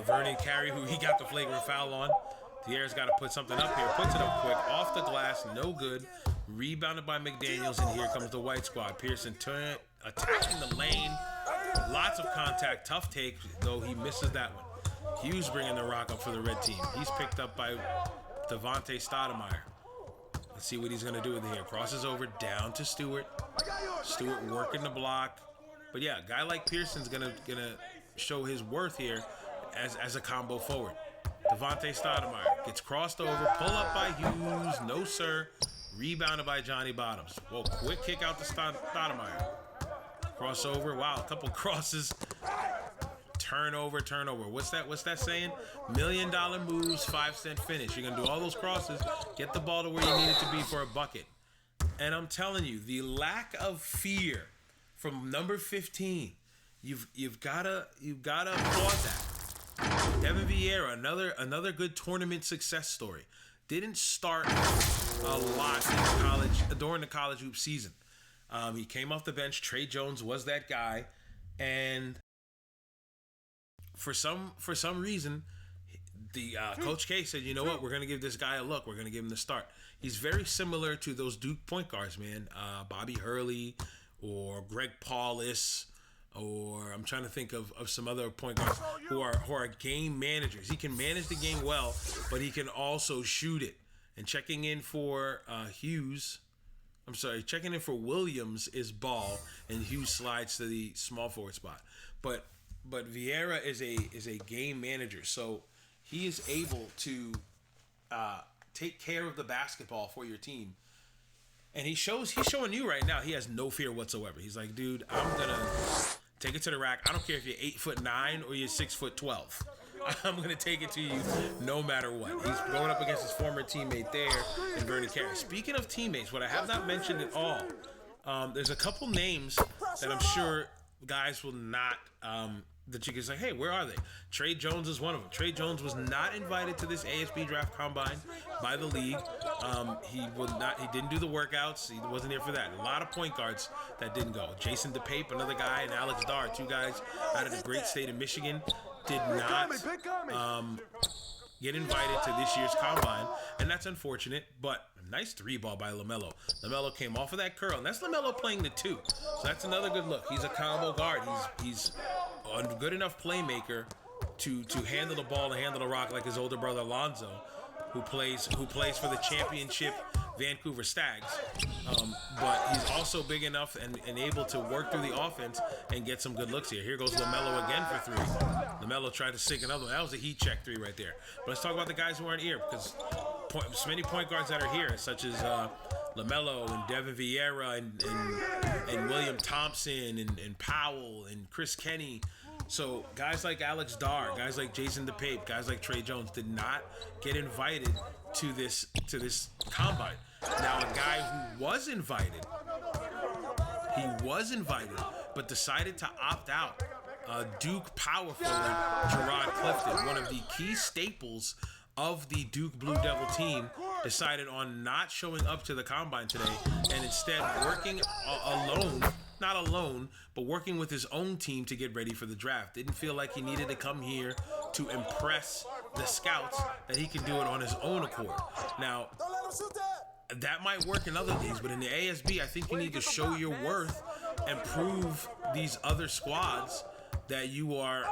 Vernon Carey, who he got the flagrant foul on. Thierry's got to put something up here. Puts it up quick. Off the glass. No good. Rebounded by McDaniels, and here comes the white squad. Pearson attacking the lane. Lots of contact. Tough take, though he misses that one. Hughes bringing the rock up for the red team. He's picked up by Devontae Stoudemire. Let's see what he's going to do with it here. Crosses over down to Stewart. Stewart working the block. But yeah, a guy like Pearson's gonna show his worth here as a combo forward. Devontae Stoudemire gets crossed over. Pull up by Hughes. No, sir. Rebounded by Johnny Bottoms. Whoa, quick kick out to Stoudemire. Crossover. Wow, a couple crosses. Turnover. What's that saying? $1 million moves, 5-cent finish. You're going to do all those crosses, get the ball to where you need it to be for a bucket. And I'm telling you, the lack of fear from number 15, you've gotta applaud that. Devin Vieira, another good tournament success story. Didn't start a lot during the college hoop season. He came off the bench. Trey Jones was that guy, and for some reason, the Coach K said, "You know what? We're going to give this guy a look. We're going to give him the start." He's very similar to those Duke point guards, man. Bobby Hurley or Greg Paulus, or I'm trying to think of some other point guards who are game managers. He can manage the game well, but he can also shoot it. And checking in for Williams is Ball, and Hughes slides to the small forward spot. But Vieira is a game manager, so he is able to take care of the basketball for your team. And he's showing you right now he has no fear whatsoever. He's like, dude, I'm gonna take it to the rack. I don't care if you're 8'9" or you're 6'12". I'm gonna take it to you no matter what. He's going up against his former teammate there in Vernon Carey. Speaking of teammates, what I have not mentioned at all, there's a couple names that I'm sure guys will not that you can say, hey, where are they? Trey Jones is one of them. Trey Jones was not invited to this ASB Draft Combine by the league. He didn't do the workouts. He wasn't here for that. A lot of point guards that didn't go. Jason DePape, another guy, and Alex Dar, two guys out of the great state of Michigan, did not get invited to this year's combine, and that's unfortunate, but a nice three ball by LaMelo. LaMelo came off of that curl, and that's LaMelo playing the two, so that's another good look. He's a combo guard. He's a good enough playmaker to handle the ball and handle the rock like his older brother Lonzo, who plays for the championship Vancouver Stags, but he's also big enough and able to work through the offense and get some good looks here. Here goes LaMelo again for three. LaMelo tried to sink another one. That was a heat check three right there. But let's talk about the guys who aren't here, because so many point guards that are here, such as LaMelo and Devin Vieira and William Thompson and Powell and Chris Kenny. So guys like Alex Dar, guys like Jason DePape, guys like Trey Jones did not get invited to this combine. Now, a guy who was invited, but decided to opt out. Duke power forward Gerard Clifton, one of the key staples of the Duke Blue Devil team, decided on not showing up to the combine today and instead working alone not alone, but working with his own team to get ready for the draft. Didn't feel like he needed to come here to impress the scouts, that he can do it on his own accord. Now, that might work in other things, but in the ASB, I think you need to show your worth and prove these other squads that you are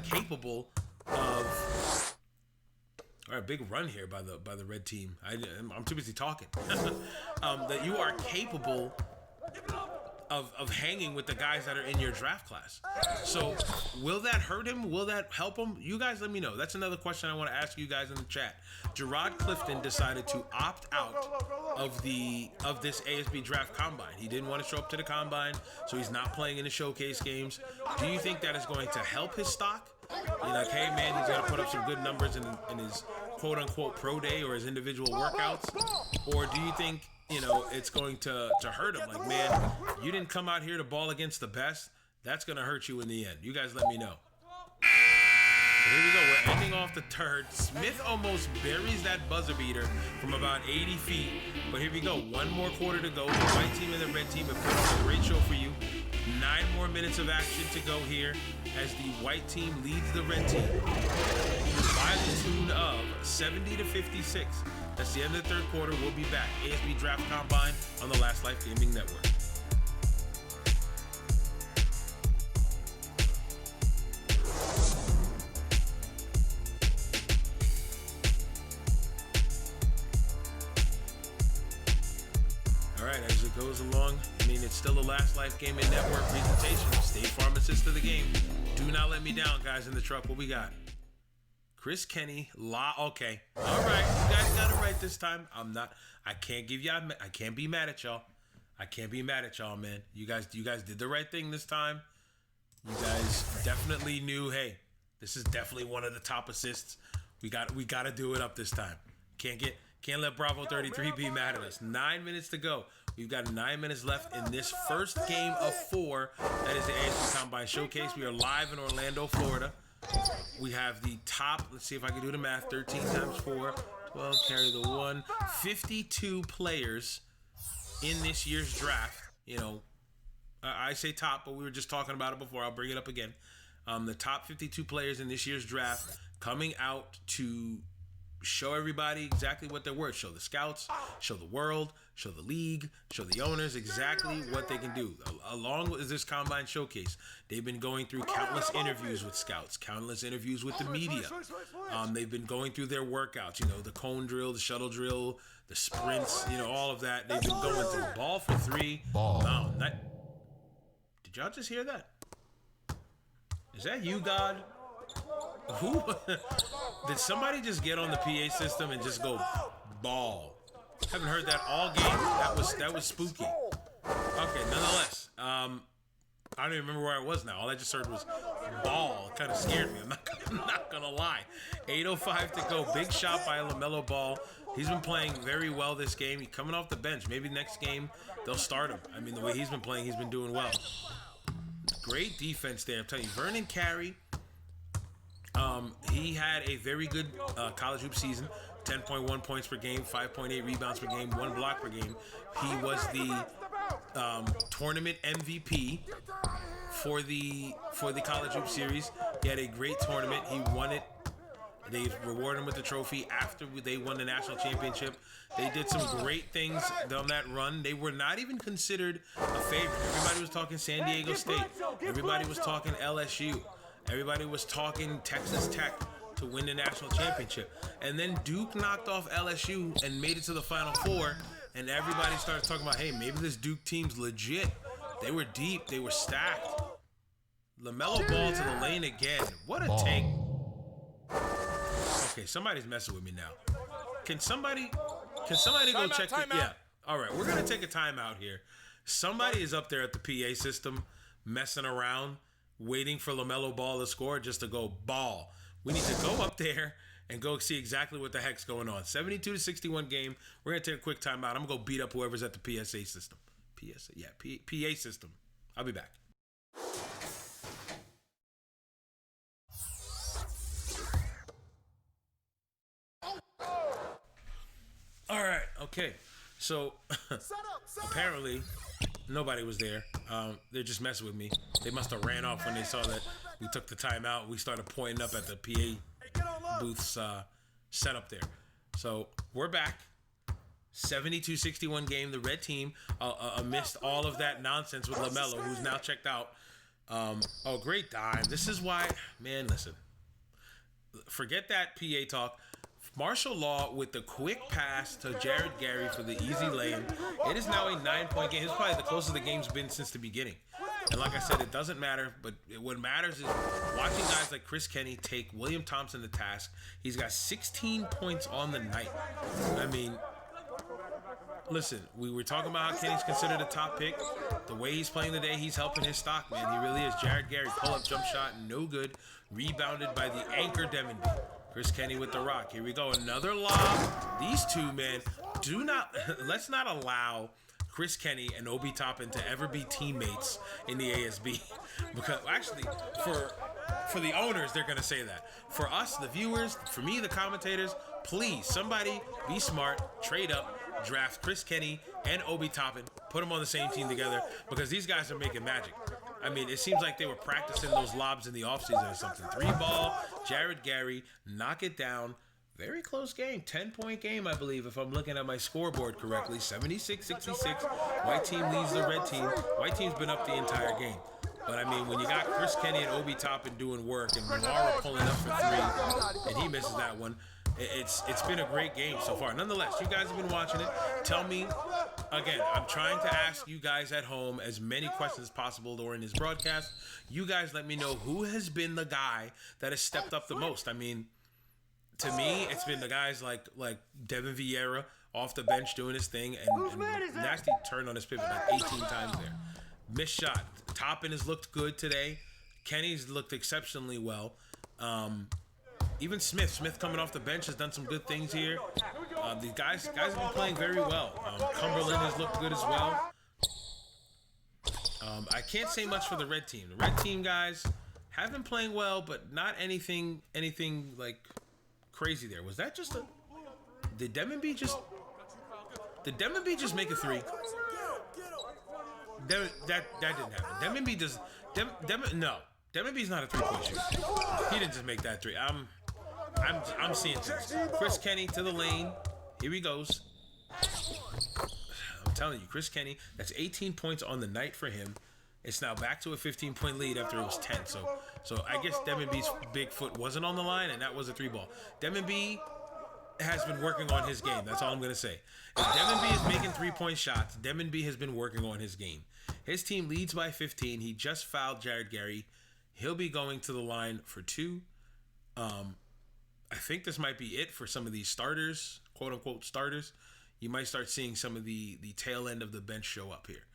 capable of. All right, big run here by the red team. I'm too busy talking. That you are capable of hanging with the guys that are in your draft class. So will that hurt him? Will that help him? You guys let me know. That's another question I want to ask you guys in the chat. Gerard Clifton decided to opt out of this ASB Draft Combine. He didn't want to show up to the Combine, so he's not playing in the showcase games. Do you think that is going to help his stock? You're like, hey man, he's gonna put up some good numbers in his quote unquote pro day or his individual workouts? Or do you think, it's going to hurt him? Like, man, you didn't come out here to ball against the best. That's gonna hurt you in the end. You guys let me know. But here we go. We're ending off the third. Smith almost buries that buzzer beater from about 80 feet. But here we go. One more quarter to go. The white team and the red team have put on a great show for you. 9 more minutes of action to go here as the white team leads the red team by the tune of 70-56. That's the end of the third quarter. We'll be back. ASB Draft Combine on the Last Life Gaming Network. All right, as it goes along, it's still a Last Life Gaming Network presentation. State Farm assist to the game. Do not let me down, guys, in the truck. What we got? Chris Kenny, okay. All right, you guys got it right this time. I can't be mad at y'all. I can't be mad at y'all, man. You guys did the right thing this time. You guys definitely knew, hey, this is definitely one of the top assists. We got to do it up this time. Can't let Bravo 33 be mad at us. 9 minutes to go. We've got 9 minutes left in this first game of 4. That is the ASB Combine Showcase. We are live in Orlando, Florida. We have the top, let's see if I can do the math, 13 times 4, 12, carry the 1. 52 players in this year's draft. I say top, but we were just talking about it before. I'll bring it up again. The top 52 players in this year's draft coming out to show everybody exactly what they're worth. Show the scouts, show the world, show the league, show the owners exactly what they can do. Along with this Combine Showcase, they've been going through countless interviews with scouts, countless interviews with the media. They've been going through their workouts, the cone drill, the shuttle drill, the sprints, all of that. They've been going through. Ball for 3. Did y'all just hear that? Is that you, God? Who? Did somebody just get on the PA system and just go ball? Haven't heard that all game. That was spooky. Okay, nonetheless, I don't even remember where I was now. All I just heard was ball. It kind of scared me. I'm not gonna lie. 8:05 to go. Big shot by LaMelo Ball. He's been playing very well this game. He's coming off the bench. Maybe next game they'll start him. The way he's been playing, he's been doing well. Great defense there. I'm telling you, Vernon Carey. He had a very good college hoop season. 10.1 points per game, 5.8 rebounds per game, 1 block per game. He was the tournament MVP for the college hoop series. He had a great tournament. He won it. They rewarded him with the trophy after they won the national championship. They did some great things on that run. They were not even considered a favorite. Everybody was talking San Diego State. Everybody was talking LSU. Everybody was talking Texas Tech to win the national championship. And then Duke knocked off LSU and made it to the Final Four. And everybody started talking about, hey, maybe this Duke team's legit. They were deep. They were stacked. LaMelo Ball to the lane again. What a take. Okay, somebody's messing with me now. Can somebody go check it? Yeah. All right, we're going to take a timeout here. Somebody is up there at the PA system messing around, waiting for LaMelo Ball to score just to go ball. We need to go up there and go see exactly what the heck's going on. 72-61 game. We're going to take a quick timeout. I'm going to go beat up whoever's at the PSA system. PA system. I'll be back. All right, okay. So apparently Nobody was there. They're just messing with me. They must have ran off when they saw that we took the timeout. We started pointing up at the PA booth's setup there. So we're back. 72-61 game. The red team amidst all of that nonsense with LaMelo, who's now checked out. Great dime. This is why, man, listen. Forget that PA talk. Martial Law with the quick pass to Jared Gary for the easy lay-in. It is now a 9-point game. It's probably the closest the game's been since the beginning. And like I said, it doesn't matter, but what matters is watching guys like Chris Kenny take William Thompson to task. He's got 16 points on the night. I mean, listen, we were talking about how Kenny's considered a top pick. The way he's playing today, he's helping his stock, man. He really is. Jared Gary, pull-up jump shot, no good. Rebounded by the anchor Demonby. Chris Kenny with the rock. Here we go. Another lob. These two, man, let's not allow Chris Kenny and Obi Toppin to ever be teammates in the ASB. Because actually, for the owners, they're going to say that. For us, the viewers, for me, the commentators, please, somebody be smart, trade up, draft Chris Kenny and Obi Toppin, put them on the same team together, because these guys are making magic. I mean, it seems like they were practicing those lobs in the offseason or something. 3-ball, Jared Gary, knock it down. Very close game. 10-point game, I believe, if I'm looking at my scoreboard correctly. 76-66. White team leads the red team. White team's been up the entire game. But, I mean, when you got Chris Kenny and Obi Toppin doing work and Mara pulling up for 3 and he misses that one, it's been a great game so far. Nonetheless, you guys have been watching it. Tell me, again, I'm trying to ask you guys at home as many questions as possible during this broadcast. You guys let me know who has been the guy that has stepped up the most. I mean, to me, it's been the guys like Devin Vieira off the bench doing his thing, and Nasty turned on his pivot like 18 times there. Missed shot. Toppin has looked good today. Kenny's looked exceptionally well. Even Smith coming off the bench has done some good things here. The guys have been playing very well. Cumberland has looked good as well. I can't say much for the red team. The red team guys have been playing well, but not anything like crazy there. Was that just did Demonby just make a 3? That didn't happen. Demonby's not a 3-point shooter. He didn't just make that 3. I'm seeing things. Chris Kenny to the lane. Here he goes. I'm telling you, Chris Kenny, that's 18 points on the night for him. It's now back to a 15-point lead after it was 10. So I guess Demonby's big foot wasn't on the line, and that was a 3-ball. Demonby has been working on his game. That's all I'm going to say. If Demonby is making 3-point shots, Demonby has been working on his game. His team leads by 15. He just fouled Jared Gary. He'll be going to the line for 2. I think this might be it for some of these starters, quote-unquote starters. You might start seeing some of the tail end of the bench show up here.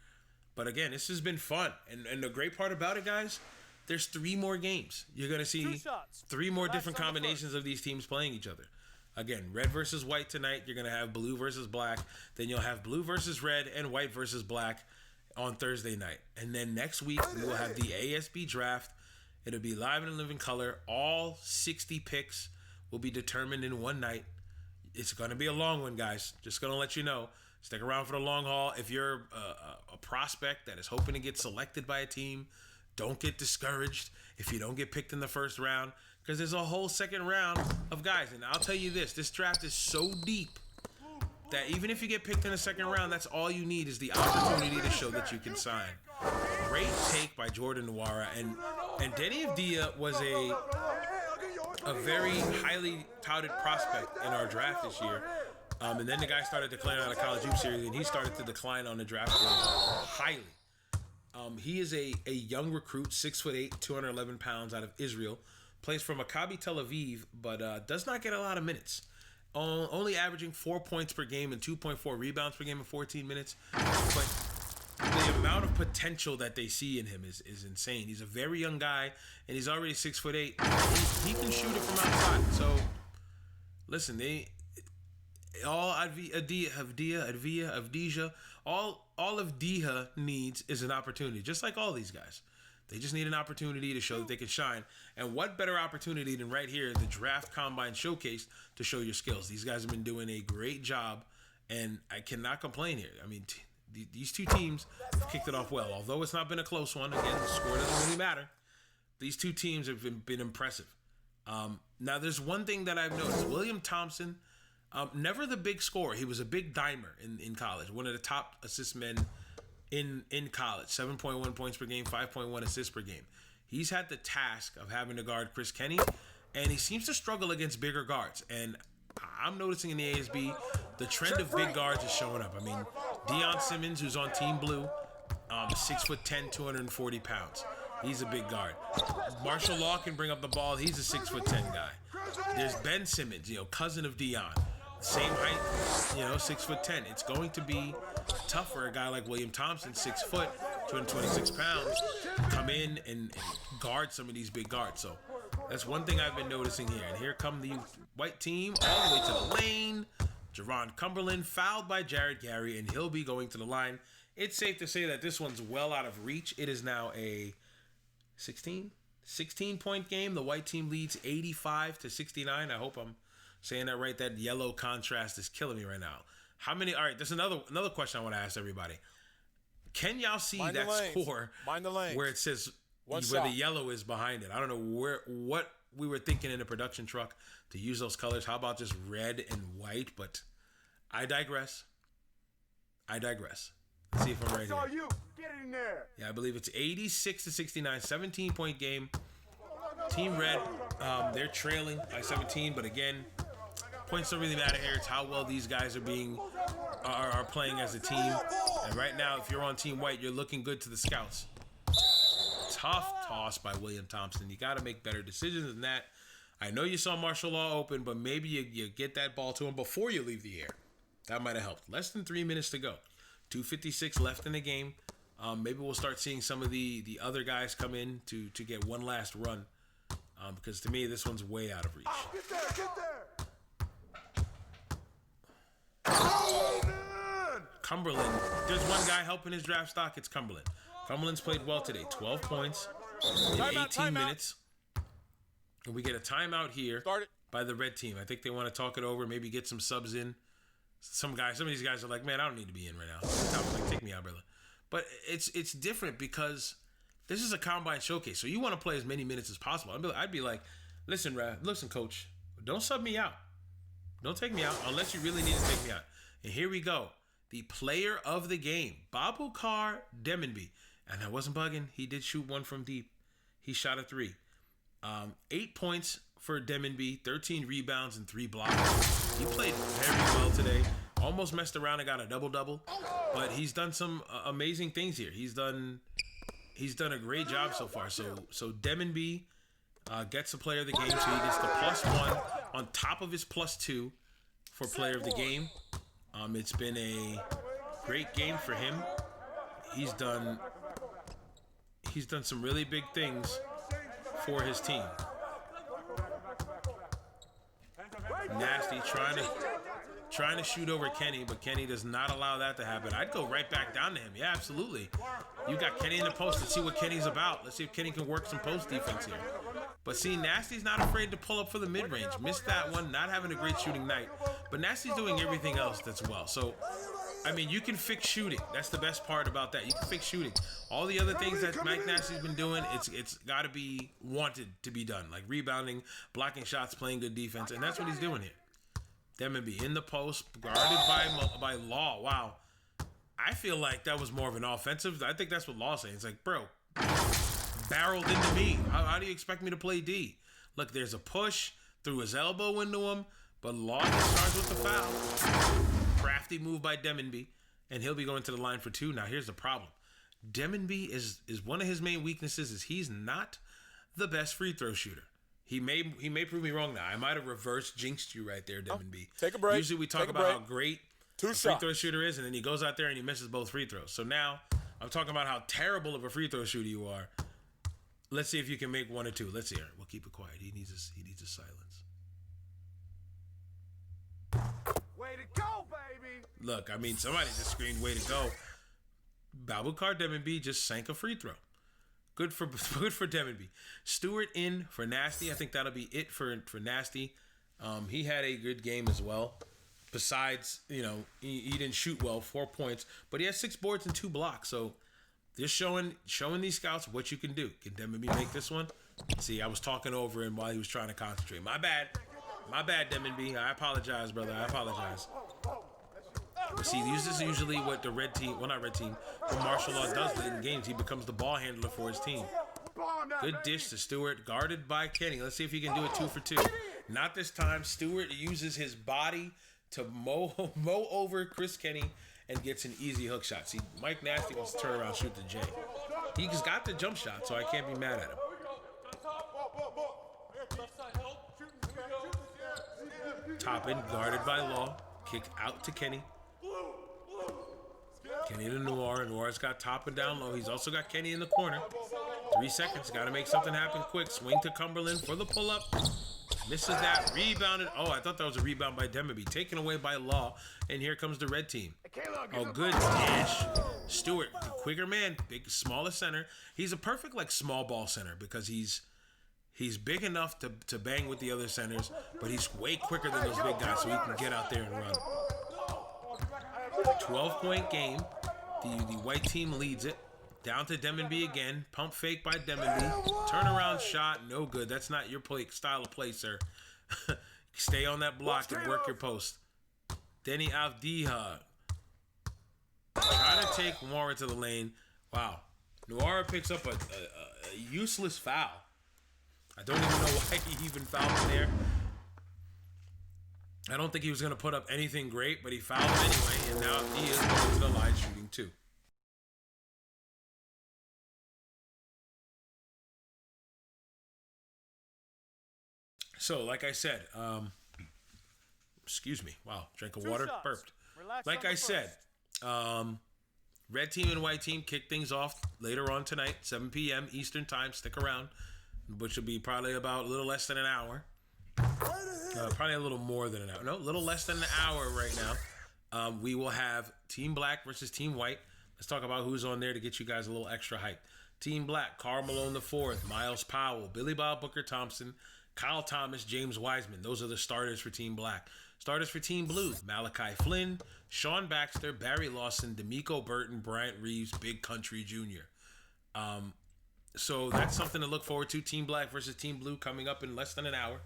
But again, this has been fun. And the great part about it, guys, there's 3 more games. You're going to see 3 more different combinations of these teams playing each other. Again, red versus white tonight. You're going to have blue versus black. Then you'll have blue versus red and white versus black on Thursday night. And then next week, we will have the ASB Draft. It'll be live and in living color. All 60 picks will be determined in one night. It's going to be a long one, guys. Just going to let you know. Stick around for the long haul. If you're a prospect that is hoping to get selected by a team, don't get discouraged if you don't get picked in the first round, because there's a whole second round of guys. And I'll tell you this draft is so deep that even if you get picked in the second round, that's all you need is the opportunity to show that you can sign. Great take by Jordan Nwara. And Denny Avdia was a very highly touted prospect in our draft this year. And then the guy started declining on the College Hoops Series, and he started to decline on the draft board highly. He is a young recruit, 6'8", 211 pounds, out of Israel. Plays for Maccabi Tel Aviv, but does not get a lot of minutes. Only averaging 4 points per game and 2.4 rebounds per game in 14 minutes. But the amount of potential that they see in him is insane. He's a very young guy, and he's already 6'8". He can shoot it from outside. So, listen, all Avdija needs is an opportunity, just like all these guys. They just need an opportunity to show that they can shine. And what better opportunity than right here, the Draft Combine Showcase, to show your skills. These guys have been doing a great job, and I cannot complain here. I mean, these two teams have kicked it off well. Although it's not been a close one, again, the score doesn't really matter. These two teams have been impressive. Now, there's one thing that I've noticed. William Thompson, never the big scorer. He was a big dimer in college. One of the top assist men in college. 7.1 points per game, 5.1 assists per game. He's had the task of having to guard Chris Kenny, and he seems to struggle against bigger guards. And I'm noticing in the ASB, the trend of big guards is showing up. I mean, Deion Simmons, who's on Team Blue, 6'10", 240 pounds. He's a big guard. Marshall Law can bring up the ball. He's a 6'10" guy. There's Ben Simmons, cousin of Deion. Same height, 6'10". It's going to be tough for a guy like William Thompson, 6 foot, 226 pounds, come in and guard some of these big guards. So that's one thing I've been noticing here. And here come the white team all the way to the lane. Jerron Cumberland fouled by Jared Gary, and he'll be going to the line. It's safe to say that this one's well out of reach. It is now a 16-point game. The white team leads 85-69. I hope I'm saying that right. That yellow contrast is killing me right now. How many? All right, there's another question I want to ask everybody. Can y'all see that score where it says where the yellow is behind it? I don't know what we were thinking in the production truck to use those colors. How about just red and white? But I digress. Let's see if I'm right here. You. Get in there. Yeah, I believe it's 86-69, 17-point game. Team Red, they're trailing by 17, but again, points don't really matter here. It's how well these guys are playing as a team. And right now, if you're on Team White, you're looking good to the scouts. Tough toss by William Thompson. You got to make better decisions than that. I know you saw Marshall Law open, but maybe you get that ball to him before you leave the air. That might have helped. Less than 3 minutes to go. 2:56 left in the game. Maybe we'll start seeing some of the other guys come in to get one last run. Because to me, this one's way out of reach. Get there. Cumberland. There's one guy helping his draft stock. It's Cumberland. Cumberland's played well today. 12 points in 18 minutes. And we get a timeout here by the red team. I think they want to talk it over, maybe get some subs in. Some of these guys are like, man, I don't need to be in right now. Like, take me out, brother. But it's different because this is a combine showcase. So you want to play as many minutes as possible. I'd be like, listen, coach, don't sub me out. Don't take me out unless you really need to take me out. And here we go. The player of the game, Babukar Demonby. And I wasn't bugging. He did shoot one from deep. He shot a 3. 8 points for Demonby, 13 rebounds and 3 blocks. He played very well today. Almost messed around and got a double-double. But he's done some amazing things here. He's done a great job so far. So Demonby gets the player of the game. So he gets the +1 on top of his +2 for player of the game. It's been a great game for him. He's done some really big things for his team. Nasty trying to shoot over Kenny, but Kenny does not allow that to happen. I'd go right back down to him. Yeah, absolutely. You got Kenny in the post. Let's see what Kenny's about. Let's see if Kenny can work some post defense here. But see, Nasty's not afraid to pull up for the mid-range. Missed that one, not having a great shooting night. But Nasty's doing everything else that's well. So, I mean, you can fix shooting. That's the best part about that. You can fix shooting. All the other things that Mike Nasty's been doing, it's got to be wanted to be done. Like rebounding, blocking shots, playing good defense. And that's what he's doing here. Demonby in the post, guarded by Law. Wow. I feel like that was more of an offensive. I think that's what Law's saying. It's like, bro, barreled into me. How do you expect me to play D? Look, there's a push, threw his elbow into him, but Law just starts with the foul. Crafty move by Demonby, and he'll be going to the line for 2. Now, here's the problem. Demonby is one of his main weaknesses is he's not the best free throw shooter. He may prove me wrong now. I might have reverse jinxed you right there, Demonby. Take a break. Usually we talk about how great a free throw shooter is, and then he goes out there and he misses both free throws. So now I'm talking about how terrible of a free throw shooter you are. Let's see if you can make 1 or 2. Let's hear it. We'll keep it quiet. He needs a silence. Way to go, baby. Look, I mean, somebody just screamed, way to go. Babukar Demonby just sank a free throw. Good for Demonby. Stewart in for Nasty. I think that'll be it for Nasty. He had a good game as well. Besides, he didn't shoot well, 4 points, but he has 6 boards and 2 blocks. So just showing these scouts what you can do. Can Demon B make this one? See, I was talking over him while he was trying to concentrate. My bad, Demon B. I apologize, brother. I apologize. But see, this is usually what the red team, well, not red team, what Martial Law does late in games. He becomes the ball handler for his team. Good dish to Stewart, guarded by Kenny. Let's see if he can do it 2 for 2. Not this time. Stewart uses his body to mow over Chris Kenny and gets an easy hook shot. See, Mike Nasty wants to turn around, shoot the J. He's got the jump shot, so I can't be mad at him. Top in, guarded by Law. Kick out to Kenny. Kenny to Noir. Noir's got top and down low. He's also got Kenny in the corner. 3 seconds. Got to make something happen quick. Swing to Cumberland for the pull-up. Misses that. Rebounded. Oh, I thought that was a rebound by Demby. Taken away by Law. And here comes the red team. Oh, good dish. Stewart, quicker man. Big, smaller center. He's a perfect, small ball center because he's big enough to bang with the other centers, but he's way quicker than those big guys, so he can get out there and run. 12-point game. The white team leads it. Down to Demon B again. Pump fake by Demon B. Turnaround shot. No good. That's not your style of play, sir. Stay on that block and work your post. Denny Avdiha. Trying to take Noir to the lane. Wow. Noir picks up a useless foul. I don't even know why he even fouled him there. I don't think he was going to put up anything great, but he fouled him anyway, and now he is going to the line shooting 2. So, like I said, excuse me. Wow, drank of water, burped. Like I said, red team and white team kick things off later on tonight, 7 p.m. Eastern time. Stick around, which will be probably about a little less than an hour. Probably a little more than an hour. No, a little less than an hour right now. We will have Team Black versus Team White. Let's talk about who's on there to get you guys a little extra hype. Team Black, Karl Malone IV, Miles Powell, Billy Bob Booker Thompson, Kyle Thomas, James Wiseman. Those are the starters for Team Black. Starters for Team Blue, Malachi Flynn, Sean Baxter, Barry Lawson, D'Amico Burton, Bryant Reeves, Big Country Jr. So that's something to look forward to. Team Black versus Team Blue coming up in less than an hour.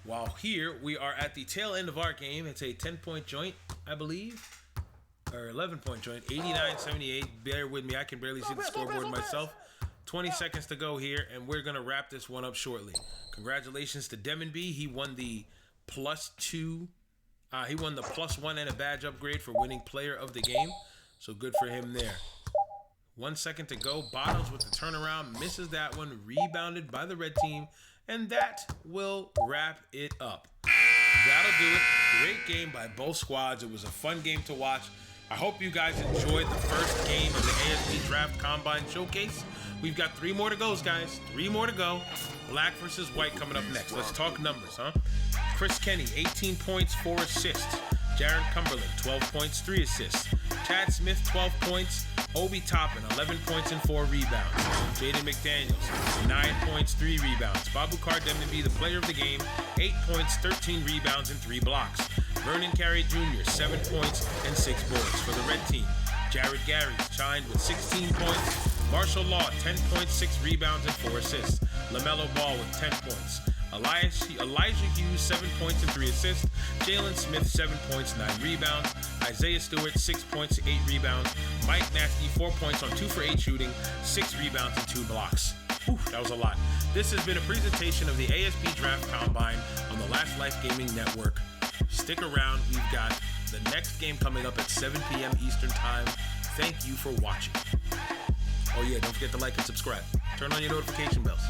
While here, we are at the tail end of our game. It's a 10-point joint, I believe. Or 11-point joint. 89-78. Bear with me. I can barely see the scoreboard myself. 20 seconds to go here, and we're going to wrap this one up shortly. Congratulations to Demon B. He won the +2. He won the +1 and a badge upgrade for winning player of the game. So good for him there. 1 second to go. Bottles with the turnaround. Misses that one. Rebounded by the red team. And that will wrap it up. That'll do it. Great game by both squads. It was a fun game to watch. I hope you guys enjoyed the first game of the ASB Draft Combine Showcase. We've got 3 more to go, guys. 3 more to go. Black versus white coming up next. Let's talk numbers, huh? Chris Kenny, 18 points, 4 assists. Jaron Cumberland, 12 points, 3 assists. Chad Smith, 12 points. Obi Toppin, 11 points and 4 rebounds. Jaden McDaniels, 9 points, 3 rebounds. Babukar Demby, the player of the game, 8 points, 13 rebounds, and 3 blocks. Vernon Carey Jr., 7 points and 6 boards for the red team. Jared Gary shined with 16 points. Martial Law, 10 points, 6 rebounds, and 4 assists. LaMelo Ball with 10 points. Elijah Hughes, 7 points and 3 assists. Jalen Smith, 7 points, 9 rebounds. Isaiah Stewart, 6 points, 8 rebounds. Mike Nasty, 4 points on 2 for 8 shooting, 6 rebounds, and 2 blocks. Whew, that was a lot. This has been a presentation of the ASB Draft Combine on the Last Life Gaming Network. Stick around. We've got the next game coming up at 7 p.m. Eastern Time. Thank you for watching. Oh yeah, don't forget to like and subscribe. Turn on your notification bells.